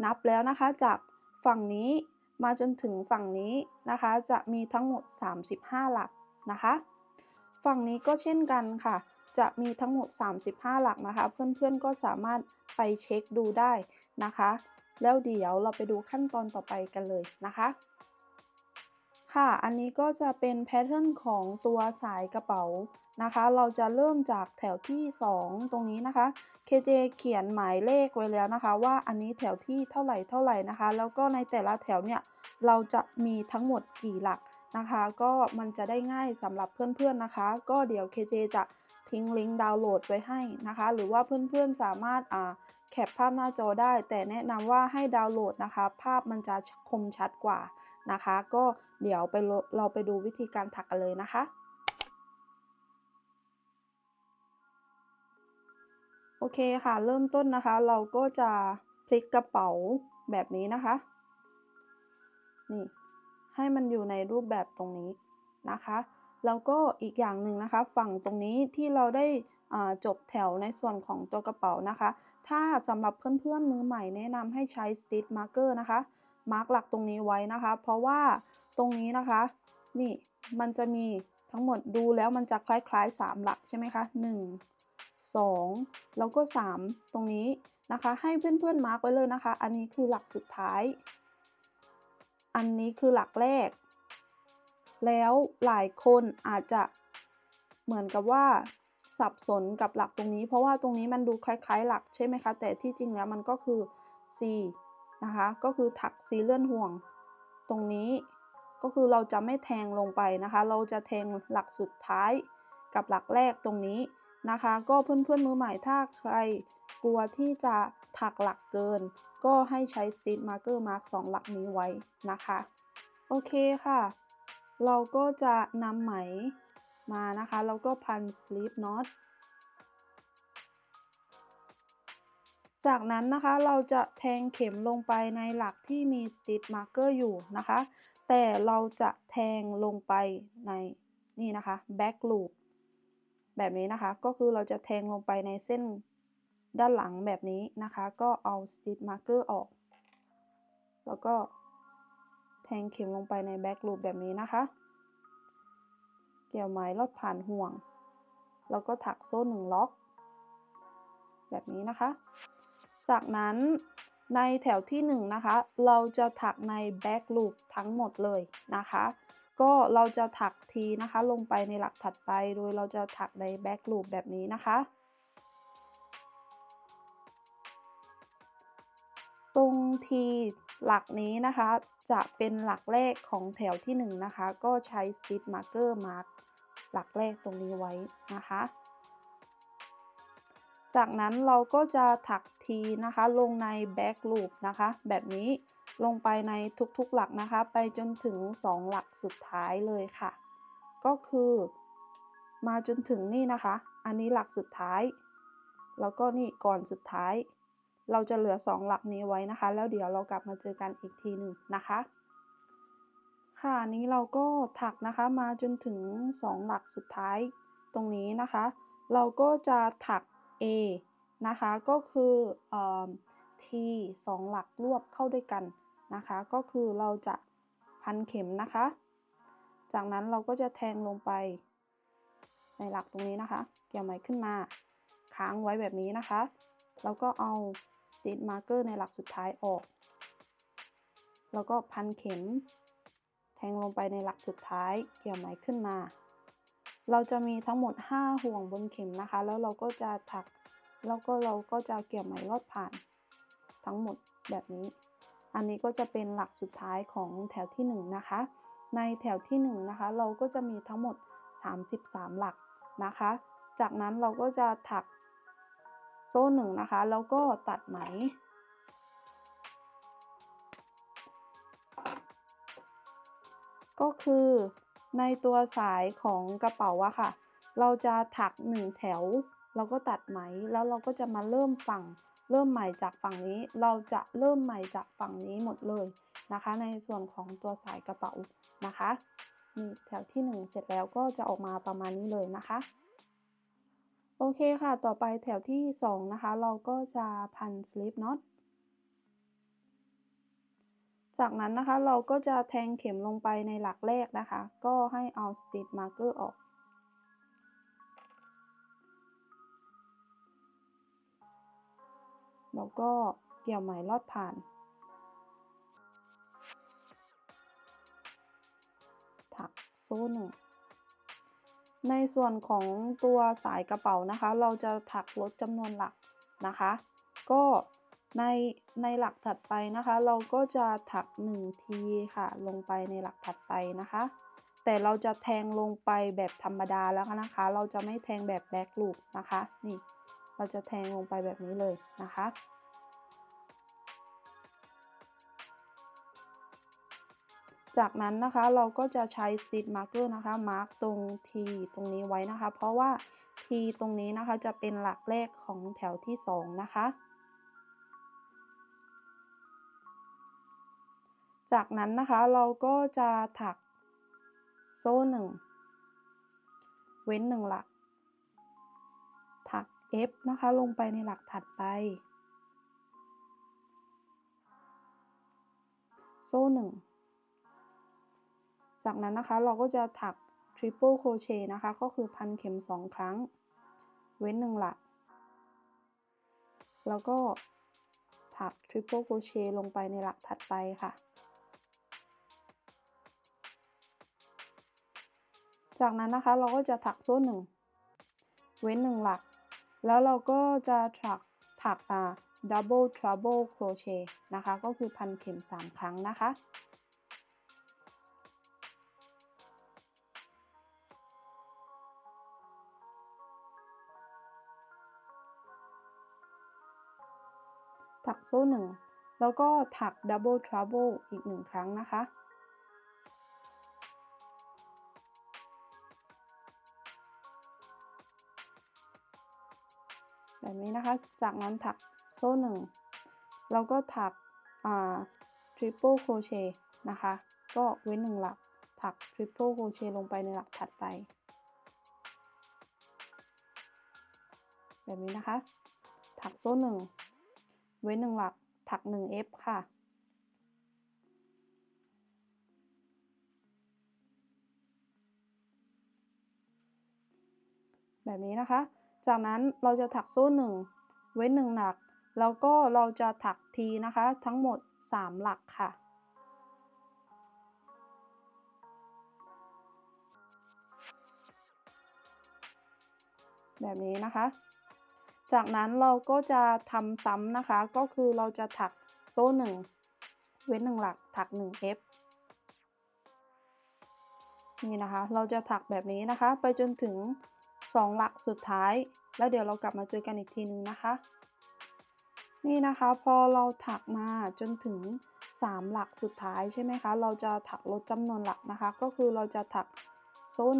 นับแล้วนะคะจากฝั่งนี้มาจนถึงฝั่งนี้นะคะจะมีทั้งหมด35หลักนะคะฝั่งนี้ก็เช่นกันค่ะจะมีทั้งหมด35หลักนะคะเพื่อนๆก็สามารถไปเช็คดูได้นะคะแล้วเดี๋ยวเราไปดูขั้นตอนต่อไปกันเลยนะคะ ค่ะอันนี้ก็จะเป็นแพทเทิร์นของตัวสายกระเป๋านะคะเราจะเริ่มจากแถวที่2ตรงนี้นะคะ KJ เขียนหมายเลขไว้แล้วนะคะว่าอันนี้แถวที่เท่าไรๆนะคะแล้วก็ในแต่ละแถวเนี่ยเราจะมีทั้งหมดกี่หลักนะคะก็มันจะได้ง่ายสำหรับเพื่อนๆนะคะก็เดี๋ยว KJ จะทิ้งลิงก์ดาวน์โหลดไว้ให้นะคะหรือว่าเพื่อนๆสามารถแคปภาพหน้าจอได้แต่แนะนำว่าให้ดาวน์โหลดนะคะภาพมันจะคมชัดกว่า นะคะก็เดี๋ยวเราไปดูวิธีการถักกันเลยนะคะโอเคค่ะเริ่มต้นนะคะเราก็จะพลิกกระเป๋าแบบนี้นะคะนี่ให้มันอยู่ในรูปแบบตรงนี้นะคะแล้วก็อีกอย่างหนึ่งนะคะฝั่งตรงนี้ที่เราได้จบแถวในส่วนของตัวกระเป๋านะคะถ้าสำหรับเพื่อนๆมือใหม่แนะนำให้ใช้ Stitch Marker นะคะมาร์กหลักตรงนี้ไว้นะคะเพราะว่าตรงนี้นะคะนี่มันจะมีทั้งหมดดูแล้วมันจะคล้ายๆ3หลักใช่ไหมคะ1 2แล้วก็3ตรงนี้นะคะให้เพื่อนๆมาร์กไว้เลยนะคะอันนี้คือหลักสุดท้ายอันนี้คือหลักแรกแล้วหลายคนอาจจะเหมือนกับว่าสับสนกับหลักตรงนี้เพราะว่าตรงนี้มันดูคล้ายๆหลักใช่ไหมคะแต่ที่จริงแล้วมันก็คือ C นะคะก็คือถัก C เลื่อนห่วงตรงนี้ก็คือเราจะไม่แทงลงไปนะคะเราจะแทงหลักสุดท้ายกับหลักแรกตรงนี้นะคะก็เพื่อนๆมือใหม่ถ้าใครกลัวที่จะถักหลักเกินก็ให้ใช้ Stitch Marker มาร์ก2หลักนี้ไว้นะคะโอเคค่ะเราก็จะนำไหมมานะคะแล้วก็พัน slip knot จากนั้นนะคะเราจะแทงเข็มลงไปในหลักที่มี Stitch Marker อยู่นะคะแต่เราจะแทงลงไปในนี่นะคะ Back Loop แบบนี้นะคะก็คือเราจะแทงลงไปในเส้นด้านหลังแบบนี้นะคะก็เอา Stitch Marker ออกแล้วก็แทงเข็มลงไปใน Back Loop แบบนี้นะคะเกี่ยวไหมลอดผ่านห่วงแล้วก็ถักโซ่1ล็อกแบบนี้นะคะจากนั้นในแถวที่1นะคะเราจะถักใน Back Loop ทั้งหมดเลยนะคะก็เราจะถักทีนะคะลงไปในหลักถัดไปโดยเราจะถักใน Back Loop แบบนี้นะคะตรงทีหลักนี้นะคะจะเป็นหลักแรกของแถวที่1นะคะก็ใช้ Stitch Marker มาร์กหลักแรกตรงนี้ไว้นะคะจากนั้นเราก็จะถักทีนะคะลงใน Back Loop นะคะแบบนี้ลงไปในทุกๆหลักนะคะไปจนถึง2หลักสุดท้ายเลยค่ะก็คือมาจนถึงนี่นะคะอันนี้หลักสุดท้ายแล้วก็นี่ก่อนสุดท้ายเราจะเหลือ2หลักนี้ไว้นะคะแล้วเดี๋ยวเรากลับมาเจอกันอีกทีหนึ่งนะคะค่ะนี้เราก็ถักนะคะมาจนถึง2หลักสุดท้ายตรงนี้นะคะเราก็จะถัก A นะคะก็คือT 2หลักรวบเข้าด้วยกันนะคะก็คือเราจะพันเข็มนะคะจากนั้นเราก็จะแทงลงไปในหลักตรงนี้นะคะเกี่ยวไหมขึ้นมาค้างไว้แบบนี้นะคะแล้วก็เอา Stitch Marker ในหลักสุดท้ายออกแล้วก็พันเข็มแทงลงไปในหลักสุดท้ายเกี่ยวไหมขึ้นมาเราจะมีทั้งหมด5ห่วงบนเข็มนะคะแล้วเราก็จะถักแล้วก็เราก็จะเกี่ยวไหมลอดผ่านทั้งหมดแบบนี้อันนี้ก็จะเป็นหลักสุดท้ายของแถวที่1นะคะในแถวที่1นะคะเราก็จะมีทั้งหมด33หลักนะคะจากนั้นเราก็จะถักโซ่1นะคะแล้วก็ตัดไหมก็คือในตัวสายของกระเป๋าอะค่ะเราจะถัก1แถวแล้วก็ตัดไหมแล้วเราก็จะมาเริ่มใหม่จากฝั่งนี้เราจะเริ่มใหม่จากฝั่งนี้หมดเลยนะคะในส่วนของตัวสายกระเป๋านะคะนี่แถวที่1เสร็จแล้วก็จะออกมาประมาณนี้เลยนะคะโอเคค่ะต่อไปแถวที่2นะคะเราก็จะพัน slip knot จากนั้นนะคะเราก็จะแทงเข็มลงไปในหลักแรกนะคะก็ให้เอา Stitch Marker ออกแล้วก็เกี่ยวไหมลอดผ่าน ถักโซ่1ในส่วนของตัวสายกระเป๋านะคะเราจะถักลดจำนวนหลักนะคะก็ในหลักถัดไปนะคะเราก็จะถัก1ทีค่ะลงไปในหลักถัดไปนะคะแต่เราจะแทงลงไปแบบธรรมดาแล้วนะคะเราจะไม่แทงแบบแบ็คลูปนะคะนี่เราจะแทงลงไปแบบนี้เลยนะคะจากนั้นนะคะเราก็จะใช้ Stitch Marker นะคะมาร์กตรง T ตรงนี้ไว้นะคะเพราะว่า T ตรงนี้นะคะจะเป็นหลักแรกของแถวที่2นะคะจากนั้นนะคะเราก็จะถักโซ่1เว้น1หลักถัก F นะคะลงไปในหลักถัดไปโซ่1จากนั้นนะคะเราก็จะถัก Triple Crochet นะคะก็คือพันเข็ม2ครั้งเว้น1หลักแล้วก็ถัก Triple Crochet ลงไปในหลักถัดไปค่ะจากนั้นนะคะเราก็จะถักโซ่1เว้น1หลักแล้วเราก็จะถักDouble Treble Crochet นะคะก็คือพันเข็ม3ครั้งนะคะถักโซ่1แล้วก็ถัก Double Treble อีก1ครั้งนะคะแบบนี้นะคะจากนั้นถักโซ่1แล้วก็ถักTriple Crochet นะคะก็เว้น1หลักถัก Triple Crochet ลงไปในหลักถัดไปแบบนี้นะคะถักโซ่1เว้น1หลักถัก1 F ค่ะแบบนี้นะคะจากนั้นเราจะถักโซ่1เว้น1หลักแล้วก็เราจะถักทีนะคะทั้งหมด3หลักค่ะแบบนี้นะคะจากนั้นเราก็จะทำซ้ำนะคะก็คือเราจะถักโซ่1เว้น1หลักถัก1 F นี่นะคะเราจะถักแบบนี้นะคะไปจนถึง2หลักสุดท้ายแล้วเดี๋ยวเรากลับมาเจอกันอีกทีนึงนะคะนี่นะคะพอเราถักมาจนถึง3หลักสุดท้ายใช่ไหมคะเราจะถักลดจำนวนหลักนะคะก็คือเราจะถักโซ่1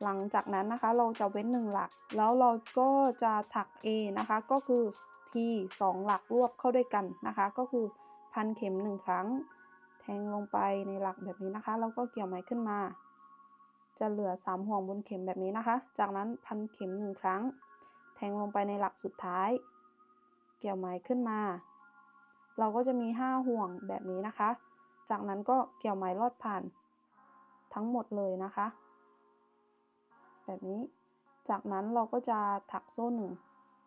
หลังจากนั้นนะคะเราจะเว้น1หลักแล้วเราก็จะถัก A นะคะก็คือ T 2หลักรวบเข้าด้วยกันนะคะก็คือพันเข็ม1ครั้งแทงลงไปในหลักแบบนี้นะคะแล้วก็เกี่ยวไหมขึ้นมาจะเหลือ3ห่วงบนเข็มแบบนี้นะคะจากนั้นพันเข็ม1ครั้งแทงลงไปในหลักสุดท้ายเกี่ยวไหมขึ้นมาเราก็จะมี5ห่วงแบบนี้นะคะจากนั้นก็เกี่ยวไหมลอดผ่านทั้งหมดเลยนะคะแบบนี้จากนั้นเราก็จะถักโซ่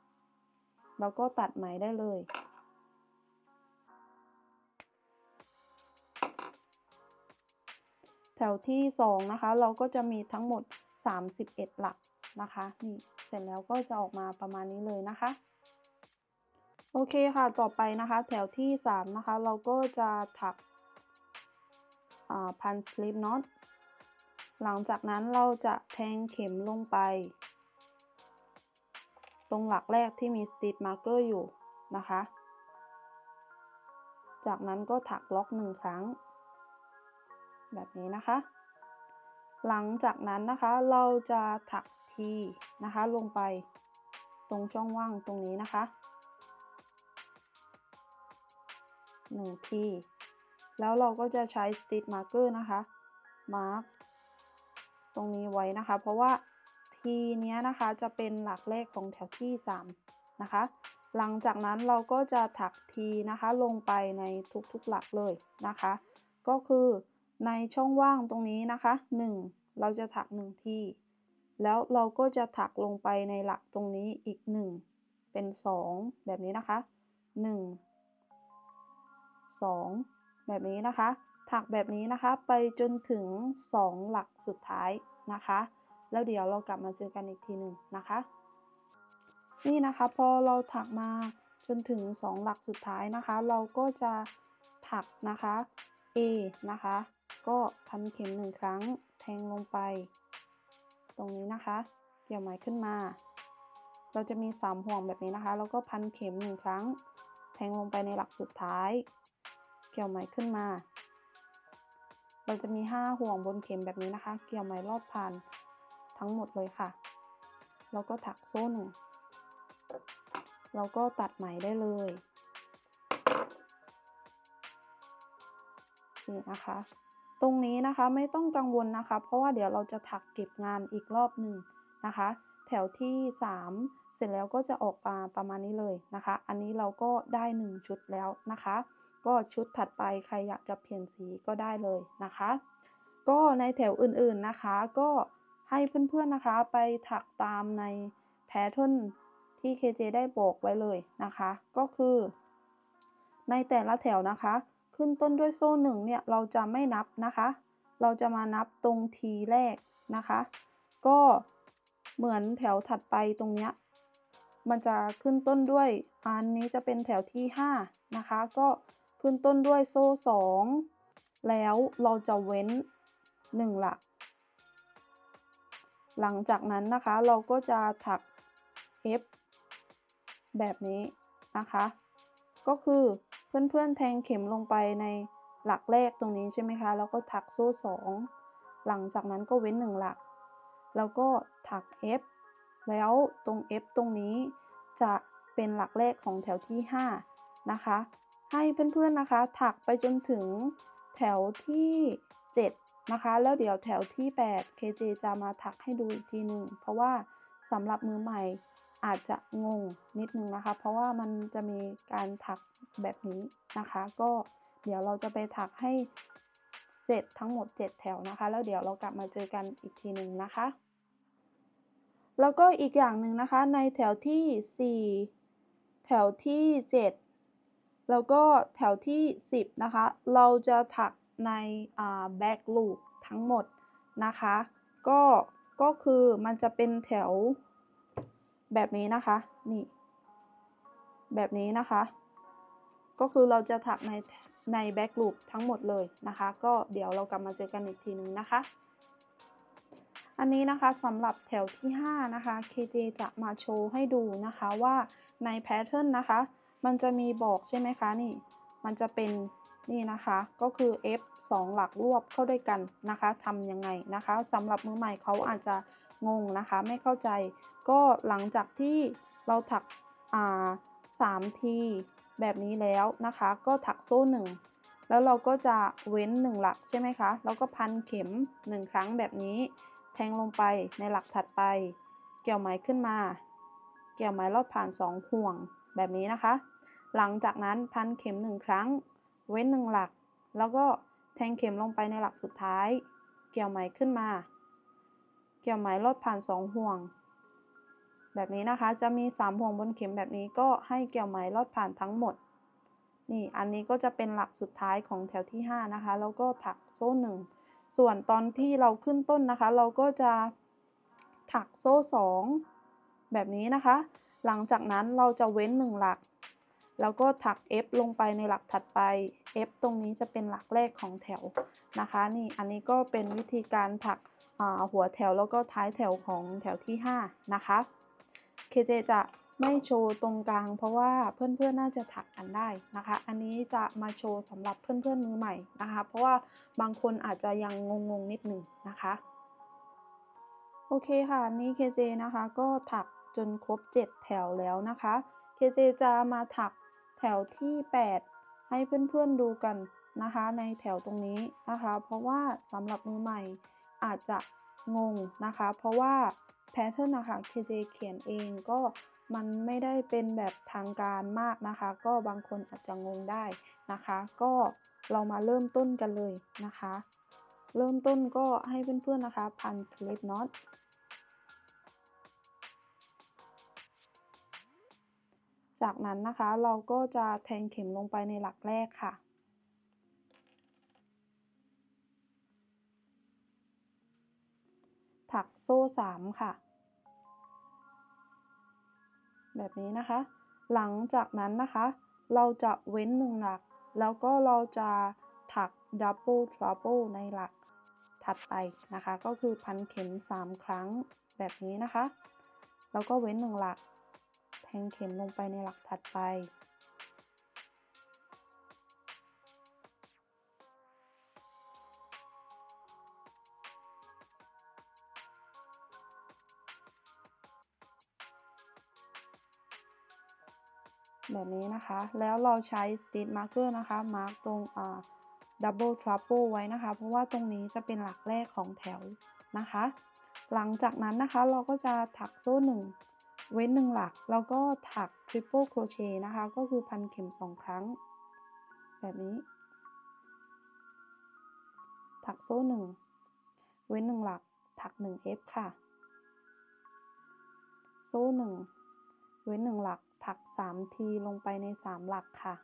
1แล้วก็ตัดไหมได้เลยแถวที่2นะคะเราก็จะมีทั้งหมด31หลักนะคะนี่เสร็จแล้วก็จะออกมาประมาณนี้เลยนะคะโอเคค่ะต่อไปนะคะแถวที่3นะคะเราก็จะถักพัน slip knot หลังจากนั้นเราจะแทงเข็มลงไปตรงหลักแรกที่มี Stitch Marker อยู่นะคะจากนั้นก็ถักล็อก1ครั้งแบบนี้นะคะหลังจากนั้นนะคะเราจะถักทีนะคะลงไปตรงช่องว่างตรงนี้นะคะ1ทีแล้วเราก็จะใช้ Stitch Marker นะคะมาร์กตรงนี้ไว้นะคะเพราะว่าทีเนี้ยนะคะจะเป็นหลักแรกของแถวที่3นะคะหลังจากนั้นเราก็จะถักทีนะคะลงไปในทุกๆหลักเลยนะคะก็คือในช่องว่างตรงนี้นะคะ1เราจะถัก1ทีแล้วเราก็จะถักลงไปในหลักตรงนี้อีก1เป็น2แบบนี้นะคะ1 2แบบนี้นะคะ ถักแบบนี้นะคะไปจนถึง2หลักสุดท้ายนะคะแล้วเดี๋ยวเรากลับมาเจอกันอีกทีหนึ่งนะคะนี่นะคะพอเราถักมาจนถึง2หลักสุดท้ายนะคะเราก็จะถักนะคะ A นะคะก็พันเข็ม1ครั้งแทงลงไปตรงนี้นะคะเกี่ยวไหมขึ้นมาเราจะมี3ห่วงแบบนี้นะคะแล้วก็พันเข็ม1ครั้งแทงลงไปในหลักสุดท้ายเกี่ยวไหมขึ้นมาเราจะมี5ห่วงบนเข็มแบบนี้นะคะเกี่ยวไหมลอดผ่านทั้งหมดเลยค่ะแล้วก็ถักโซ่1เราก็ตัดไหมได้เลยนี่นะคะตรงนี้นะคะไม่ต้องกังวลนะคะเพราะว่าเดี๋ยวเราจะถักเก็บงานอีกรอบหนึ่งนะคะแถวที่3เสร็จแล้วก็จะออกมาประมาณนี้เลยนะคะอันนี้เราก็ได้1ชุดแล้วนะคะก็ชุดถัดไปใครอยากจะเปลี่ยนสีก็ได้เลยนะคะก็ในแถวอื่นๆนะคะก็ให้เพื่อนๆนะคะไปถักตามในแพทเทิร์นที่ KJ ได้บอกไว้เลยนะคะก็คือในแต่ละแถวนะคะขึ้นต้นด้วยโซ่1เนี่ยเราจะไม่นับนะคะเราจะมานับตรงทีแรกนะคะก็เหมือนแถวถัดไปตรงเนี้ยมันจะขึ้นต้นด้วยอันนี้จะเป็นแถวที่5นะคะก็ขึ้นต้นด้วยโซ่2แล้วเราจะเว้น1หลักหลังจากนั้นนะคะเราก็จะถัก F แบบนี้นะคะก็คือเพื่อนๆแทงเข็มลงไปในหลักแรกตรงนี้ใช่ไหมคะแล้วก็ถักโซ่2หลังจากนั้นก็เว้น1หลักแล้วก็ถัก F แล้วตรง F ตรงนี้จะเป็นหลักแรกของแถวที่5นะคะให้เพื่อนๆนะคะถักไปจนถึงแถวที่7นะคะแล้วเดี๋ยวแถวที่8 KJ จะมาถักให้ดูอีกทีหนึ่งเพราะว่าสำหรับมือใหม่อาจจะงงนิดนึงนะคะเพราะว่ามันจะมีการถักแบบนี้นะคะก็เดี๋ยวเราจะไปถักให้เสร็จทั้งหมด7แถวนะคะแล้วเดี๋ยวเรากลับมาเจอกันอีกทีหนึ่งนะคะแล้วก็อีกอย่างหนึ่งนะคะในแถวที่4แถวที่7แล้วก็แถวที่10นะคะเราจะถักในback loop ทั้งหมดนะคะก็ก็คือมันจะเป็นแถวแบบนี้นะคะนี่แบบนี้นะคะก็คือเราจะถักในback loop ทั้งหมดเลยนะคะก็เดี๋ยวเรากลับมาเจอกันอีกทีหนึ่งนะคะอันนี้นะคะสำหรับแถวที่5นะคะ KJ จะมาโชว์ให้ดูนะคะว่าในแพทเทิร์นนะคะมันจะมีบอกใช่ไหมคะนี่มันจะเป็นนี่นะคะก็คือ F 2หลักรวบเข้าด้วยกันนะคะทำยังไงนะคะสำหรับมือใหม่เขาอาจจะงงนะคะไม่เข้าใจก็หลังจากที่เราถัก3ทีแบบนี้แล้วนะคะก็ถักโซ่1แล้วเราก็จะเว้น1หลักใช่ไหมคะแล้วก็พันเข็ม1ครั้งแบบนี้แทงลงไปในหลักถัดไปเกี่ยวไหมขึ้นมาเกี่ยวไหมลอดผ่าน2ห่วงแบบนี้นะคะหลังจากนั้นพันเข็ม1ครั้งเว้น1หลักแล้วก็แทงเข็มลงไปในหลักสุดท้ายเกี่ยวไหมขึ้นมาเกี่ยวไหมลอดผ่าน2ห่วงแบบนี้นะคะจะมี3ห่วงบนเข็มแบบนี้ก็ให้เกี่ยวไหมลอดผ่านทั้งหมดนี่อันนี้ก็จะเป็นหลักสุดท้ายของแถวที่5นะคะแล้วก็ถักโซ่1ส่วนตอนที่เราขึ้นต้นนะคะเราก็จะถักโซ่2แบบนี้นะคะหลังจากนั้นเราจะเว้น1หลักแล้วก็ถัก F ลงไปในหลักถัดไป F ตรงนี้จะเป็นหลักแรกของแถวนะคะนี่อันนี้ก็เป็นวิธีการถักหัวแถวแล้วก็ท้ายแถวของแถวที่5นะคะ KJ จะไม่โชว์ตรงกลางเพราะว่าเพื่อนๆน่าจะถักกันได้นะคะอันนี้จะมาโชว์สำหรับเพื่อนๆมือใหม่นะคะเพราะว่าบางคนอาจจะยังงงๆนิดหนึ่งนะคะโอเคค่ะนี่ KJ นะคะก็ถักจนครบ7แถวแล้วนะคะ KJ จะมาถักแถวที่8ให้เพื่อนๆดูกันนะคะในแถวตรงนี้นะคะเพราะว่าสำหรับมือใหม่อาจจะงงนะคะเพราะว่าแพทเทิร์นนะคะ KJ เขียนเองก็มันไม่ได้เป็นแบบทางการมากนะคะก็บางคนอาจจะงงได้นะคะก็เรามาเริ่มต้นกันเลยนะคะเริ่มต้นก็ให้เพื่อนๆนะคะพัน slip knot จากนั้นนะคะเราก็จะแทงเข็มลงไปในหลักแรกค่ะ ถักโซ่3ค่ะแบบนี้นะคะหลังจากนั้นนะคะเราจะเว้น1หลักแล้วก็เราจะถัก Double Trouble ในหลักถัดไปนะคะก็คือพันเข็ม3ครั้งแบบนี้นะคะแล้วก็เว้น1หลักแทงเข็มลงไปในหลักถัดไปแบบนี้นะคะแล้วเราใช้ Stitch Marker นะคะมาร์กตรงDouble Trouble ไว้นะคะเพราะว่าตรงนี้จะเป็นหลักแรกของแถวนะคะหลังจากนั้นนะคะเราก็จะถักโซ่1เว้น1หลักแล้วก็ถัก Triple Crochet นะคะก็คือพันเข็ม2ครั้งแบบนี้ถักโซ่1เว้น1หลักถัก1 F ค่ะโซ่1เว้น1หลักถัก3ทีลงไปใน3หลักค่ะ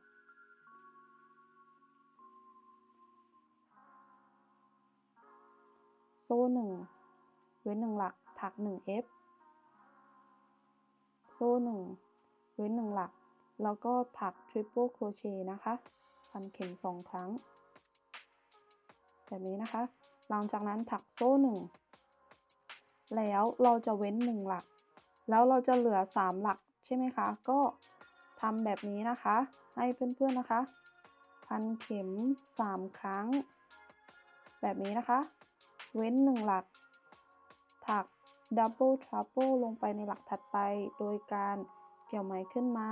โซ่1เว้น1หลักถัก1 F โซ่1เว้น1หลักแล้วก็ถัก Triple Crochet นะคะพันเข็ม2ครั้งแบบนี้นะคะหลังจากนั้นถักโซ่1แล้วเราจะเว้น1หลักแล้วเราจะเหลือ3หลักใช่ไหมคะก็ทำแบบนี้นะคะให้เพื่อนๆนะคะพันเข็ม3ครั้งแบบนี้นะคะเว้น1หลักถัก Double Trouble ลงไปในหลักถัดไปโดยการเกี่ยวไหมขึ้นมา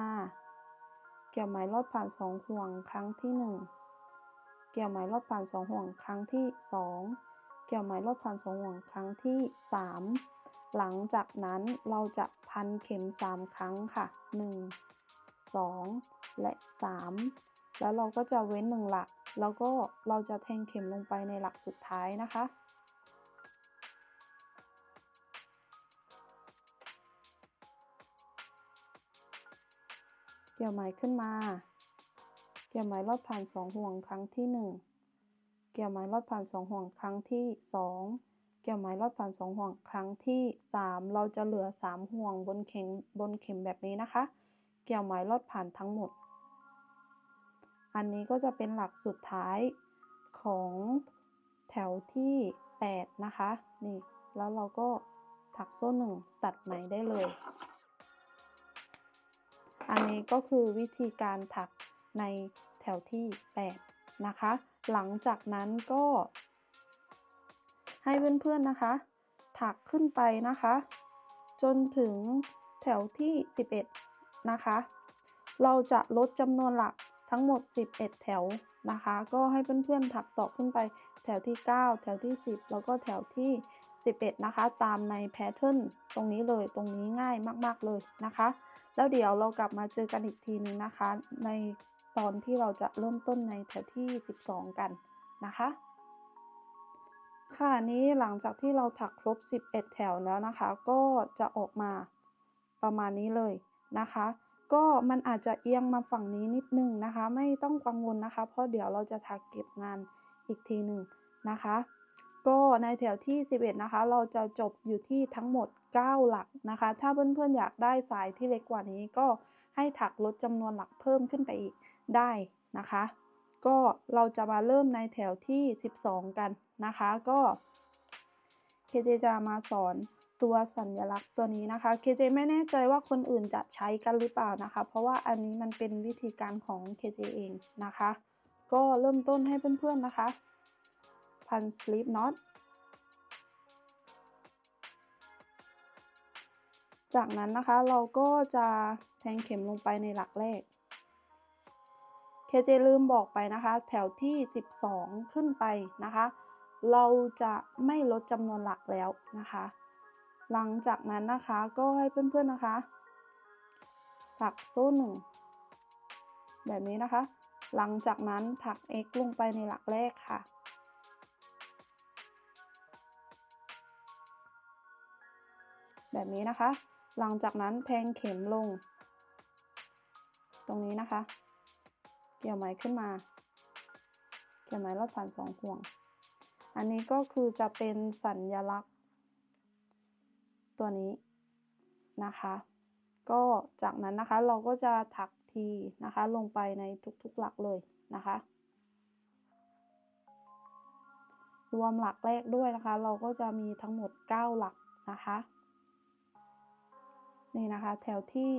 เกี่ยวไหมลอดผ่าน2ห่วงครั้งที่1เกี่ยวไหมลอดผ่าน2ห่วงครั้งที่2เกี่ยวไหมลอดผ่าน2ห่วงครั้งที่3หลังจากนั้นเราจะพันเข็ม3ครั้งค่ะ1 2และ3แล้วเราก็จะเว้น1หลักแล้วก็เราจะแทงเข็มลงไปในหลักสุดท้ายนะคะเกี่ยวไหมขึ้นมาเกี่ยวไหมลอดผ่าน2ห่วงครั้งที่1เกี่ยวไหมลอดผ่าน2ห่วงครั้งที่2เกี่ยวไหมลอดผ่าน2ห่วงครั้งที่3เราจะเหลือ3ห่วงบนเข็มแบบนี้นะคะเกี่ยวไหมลอดผ่านทั้งหมดอันนี้ก็จะเป็นหลักสุดท้ายของแถวที่8นะคะนี่แล้วเราก็ถักโซ่1ตัดไหมได้เลยอันนี้ก็คือวิธีการถักในแถวที่8นะคะหลังจากนั้นก็ให้เพื่อนๆนะคะถักขึ้นไปนะคะจนถึงแถวที่11นะคะเราจะลดจำนวนหลักทั้งหมด11แถวนะคะก็ให้เพื่อนๆถักต่อขึ้นไปแถวที่9แถวที่10แล้วก็แถวที่11นะคะตามในแพทเทิร์นตรงนี้เลยตรงนี้ง่ายมากๆเลยนะคะแล้วเดี๋ยวเรากลับมาเจอกันอีกทีนึงนะคะในตอนที่เราจะเริ่มต้นในแถวที่12กันนะคะค่ะนี้หลังจากที่เราถักครบ11แถวแล้วนะคะก็จะออกมาประมาณนี้เลยนะคะก็มันอาจจะเอียงมาฝั่งนี้นิดนึงนะคะไม่ต้องกังวลนะคะเพราะเดี๋ยวเราจะถักเก็บงานอีกทีหนึ่งนะคะก็ในแถวที่11นะคะเราจะจบอยู่ที่ทั้งหมด9หลักนะคะถ้าเพื่อนๆอยากได้สายที่เล็กกว่านี้ก็ให้ถักลดจำนวนหลักเพิ่มขึ้นไปอีกได้นะคะก็เราจะมาเริ่มในแถวที่12กันนะคะก็เคเจจะมาสอนตัวสัญลักษณ์ตัวนี้นะคะเคเจไม่แน่ใจว่าคนอื่นจะใช้กันหรือเปล่านะคะเพราะว่าอันนี้มันเป็นวิธีการของเคเจเองนะคะก็เริ่มต้นให้เพื่อนๆนะคะพัน slip knot จากนั้นนะคะเราก็จะแทงเข็มลงไปในหลักแรกเคเจลืมบอกไปนะคะแถวที่12ขึ้นไปนะคะเราจะไม่ลดจำนวนหลักแล้วนะคะหลังจากนั้นนะคะก็ให้เพื่อนๆนะคะถักโซ่1แบบนี้นะคะหลังจากนั้นถัก x ลงไปในหลักแรกค่ะแบบนี้นะคะหลังจากนั้นแทงเข็มลงตรงนี้นะคะเกี่ยวไหมขึ้นมาเกี่ยวไหมลอดผ่าน2ห่วงอันนี้ก็คือจะเป็นสัญลักษณ์ ตัวนี้นะคะก็จากนั้นนะคะเราก็จะถักทีนะคะลงไปในทุกๆหลักเลยนะคะรวมหลักแรกด้วยนะคะเราก็จะมีทั้งหมด9หลักนะคะนี่นะคะแถวที่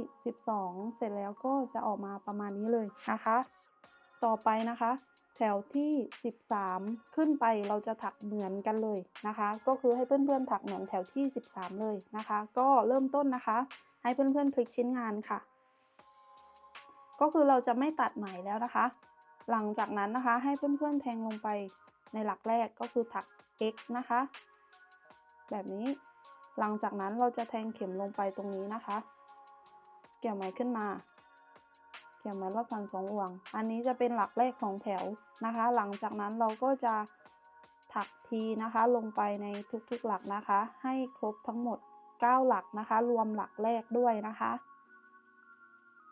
12เสร็จแล้วก็จะออกมาประมาณนี้เลยนะคะต่อไปนะคะแถวที่13ขึ้นไปเราจะถักเหมือนกันเลยนะคะก็คือให้เพื่อนๆถักเหมือนแถวที่13เลยนะคะก็เริ่มต้นนะคะให้เพื่อนๆพลิกชิ้นงานค่ะก็คือเราจะไม่ตัดไหมแล้วนะคะหลังจากนั้นนะคะให้เพื่อนๆแทงลงไปในหลักแรกก็คือถัก x นะคะแบบนี้หลังจากนั้นเราจะแทงเข็มลงไปตรงนี้นะคะเกี่ยวไหมขึ้นมาเกี่ยวไหมรอบพัน2ห่วงอันนี้จะเป็นหลักแรกของแถวนะคะหลังจากนั้นเราก็จะถักทีนะคะลงไปในทุกๆหลักนะคะให้ครบทั้งหมด9หลักนะคะรวมหลักแรกด้วยนะคะ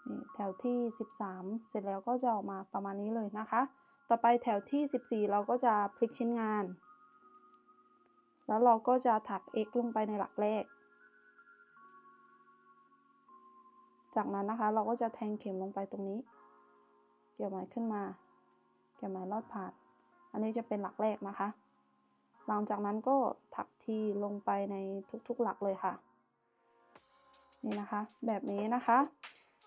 นี่แถวที่13เสร็จแล้วก็จะออกมาประมาณนี้เลยนะคะต่อไปแถวที่14เราก็จะพลิกชิ้นงานแล้วเราก็จะถัก x ลงไปในหลักแรกจากนั้นนะคะเราก็จะแทงเข็มลงไปตรงนี้เกี่ยวไหมขึ้นมาเกี่ยวไหมลอดผ่านอันนี้จะเป็นหลักแรกนะคะหลังจากนั้นก็ถักทีลงไปในทุกๆหลักเลยค่ะนี่นะคะแบบนี้นะคะ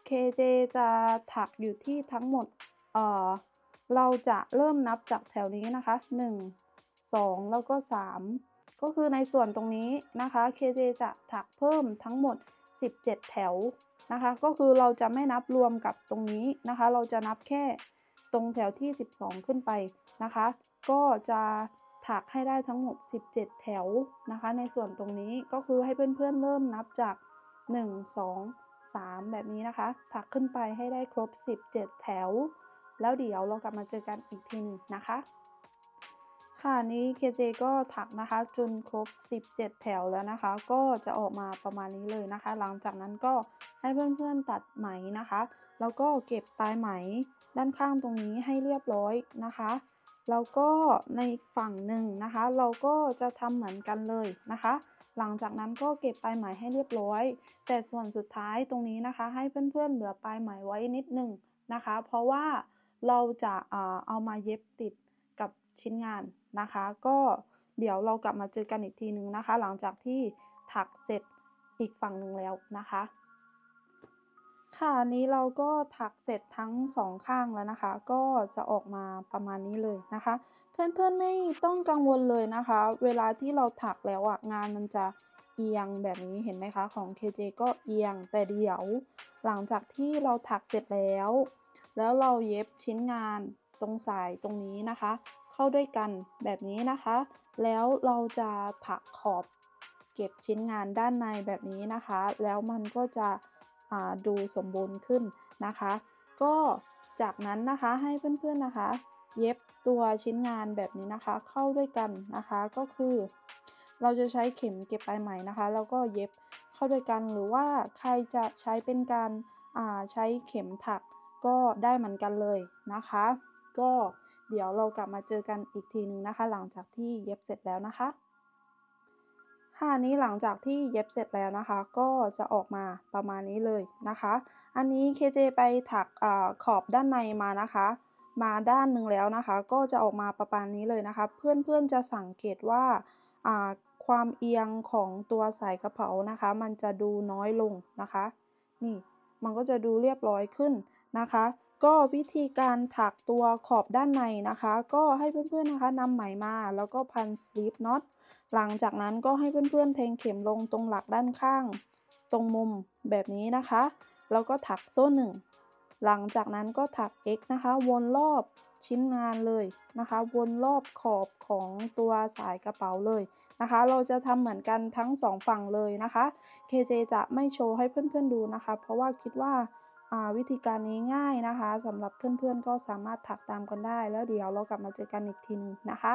KJ จะถักอยู่ที่ทั้งหมดเราจะเริ่มนับจากแถวนี้นะคะ1 2แล้วก็3ก็คือในส่วนตรงนี้นะคะ KJ จะถักเพิ่มทั้งหมด17แถวนะคะก็คือเราจะไม่นับรวมกับตรงนี้นะคะเราจะนับแค่ตรงแถวที่12ขึ้นไปนะคะก็จะถักให้ได้ทั้งหมด17แถวนะคะในส่วนตรงนี้ก็คือให้เพื่อนๆเริ่มนับจาก1 2 3แบบนี้นะคะถักขึ้นไปให้ได้ครบ17แถวแล้วเดี๋ยวเรากลับมาเจอกันอีกทีหนึ่งนะคะค่ะนี้ KJ ก็ถักนะคะจนครบ17แถวแล้วนะคะก็จะออกมาประมาณนี้เลยนะคะหลังจากนั้นก็ให้เพื่อนๆตัดไหมนะคะแล้วก็เก็บปลายไหมด้านข้างตรงนี้ให้เรียบร้อยนะคะแล้วก็ในฝั่งหนึ่งนะคะเราก็จะทำเหมือนกันเลยนะคะหลังจากนั้นก็เก็บปลายไหมให้เรียบร้อยแต่ส่วนสุดท้ายตรงนี้นะคะให้เพื่อนๆเหลือปลายไหมไว้นิดนึงนะคะเพราะว่าเราจะเอามาเย็บติดกับชิ้นงานนะคะก็เดี๋ยวเรากลับมาเจอกันอีกทีนึงนะคะหลังจากที่ถักเสร็จอีกฝั่งหนึ่งแล้วนะคะค่ะอันนี้เราก็ถักเสร็จทั้ง2ข้างแล้วนะคะก็จะออกมาประมาณนี้เลยนะคะเพื่อนๆไม่ต้องกังวลเลยนะคะเวลาที่เราถักแล้วงานมันจะเอียงแบบนี้เห็นไหมคะของ KJ ก็เอียงแต่เดี๋ยวหลังจากที่เราถักเสร็จแล้วเราเย็บชิ้นงานตรงสายตรงนี้นะคะเข้าด้วยกันแบบนี้นะคะแล้วเราจะถักขอบเก็บชิ้นงานด้านในแบบนี้นะคะแล้วมันก็จะดูสมบูรณ์ขึ้นนะคะก็จากนั้นนะคะให้เพื่อนๆนะคะเย็บตัวชิ้นงานแบบนี้นะคะเข้าด้วยกันนะคะก็คือเราจะใช้เข็มเก็บปลายไหมนะคะแล้วก็เย็บเข้าด้วยกันหรือว่าใครจะใช้เป็นการใช้เข็มถักก็ได้เหมือนกันเลยนะคะก็เดี๋ยวเรากลับมาเจอกันอีกทีนึงนะคะหลังจากที่เย็บเสร็จแล้วนะคะ ค่ะนี้หลังจากที่เย็บเสร็จแล้วนะคะก็จะออกมาประมาณนี้เลยนะคะอันนี้ KJ ไปถักขอบด้านในมานะคะมาด้านหนึ่งแล้วนะคะก็จะออกมาประมาณนี้เลยนะคะเพื่อนๆจะสังเกตว่าความเอียงของตัวสายกระเป๋านะคะมันจะดูน้อยลงนะคะนี่มันก็จะดูเรียบร้อยขึ้นนะคะก็วิธีการถักตัวขอบด้านในนะคะก็ให้เพื่อนๆนะคะนำไหมมาแล้วก็พันสลิปน็อต หลังจากนั้นก็ให้เพื่อนๆแทงเข็มลงตรงหลักด้านข้างตรงมุมแบบนี้นะคะแล้วก็ถักโซ่1หลังจากนั้นก็ถัก x นะคะวนรอบชิ้นงานเลยนะคะวนรอบขอบของตัวสายกระเป๋าเลยนะคะเราจะทำเหมือนกันทั้ง2ฝั่งเลยนะคะ KJ จะไม่โชว์ให้เพื่อนๆดูนะคะเพราะว่าคิดว่าวิธีการนี้ง่ายนะคะสำหรับเพื่อนๆก็สามารถถักตามกันได้แล้วเดี๋ยวเรากลับมาเจอกันอีกทีนึงนะคะ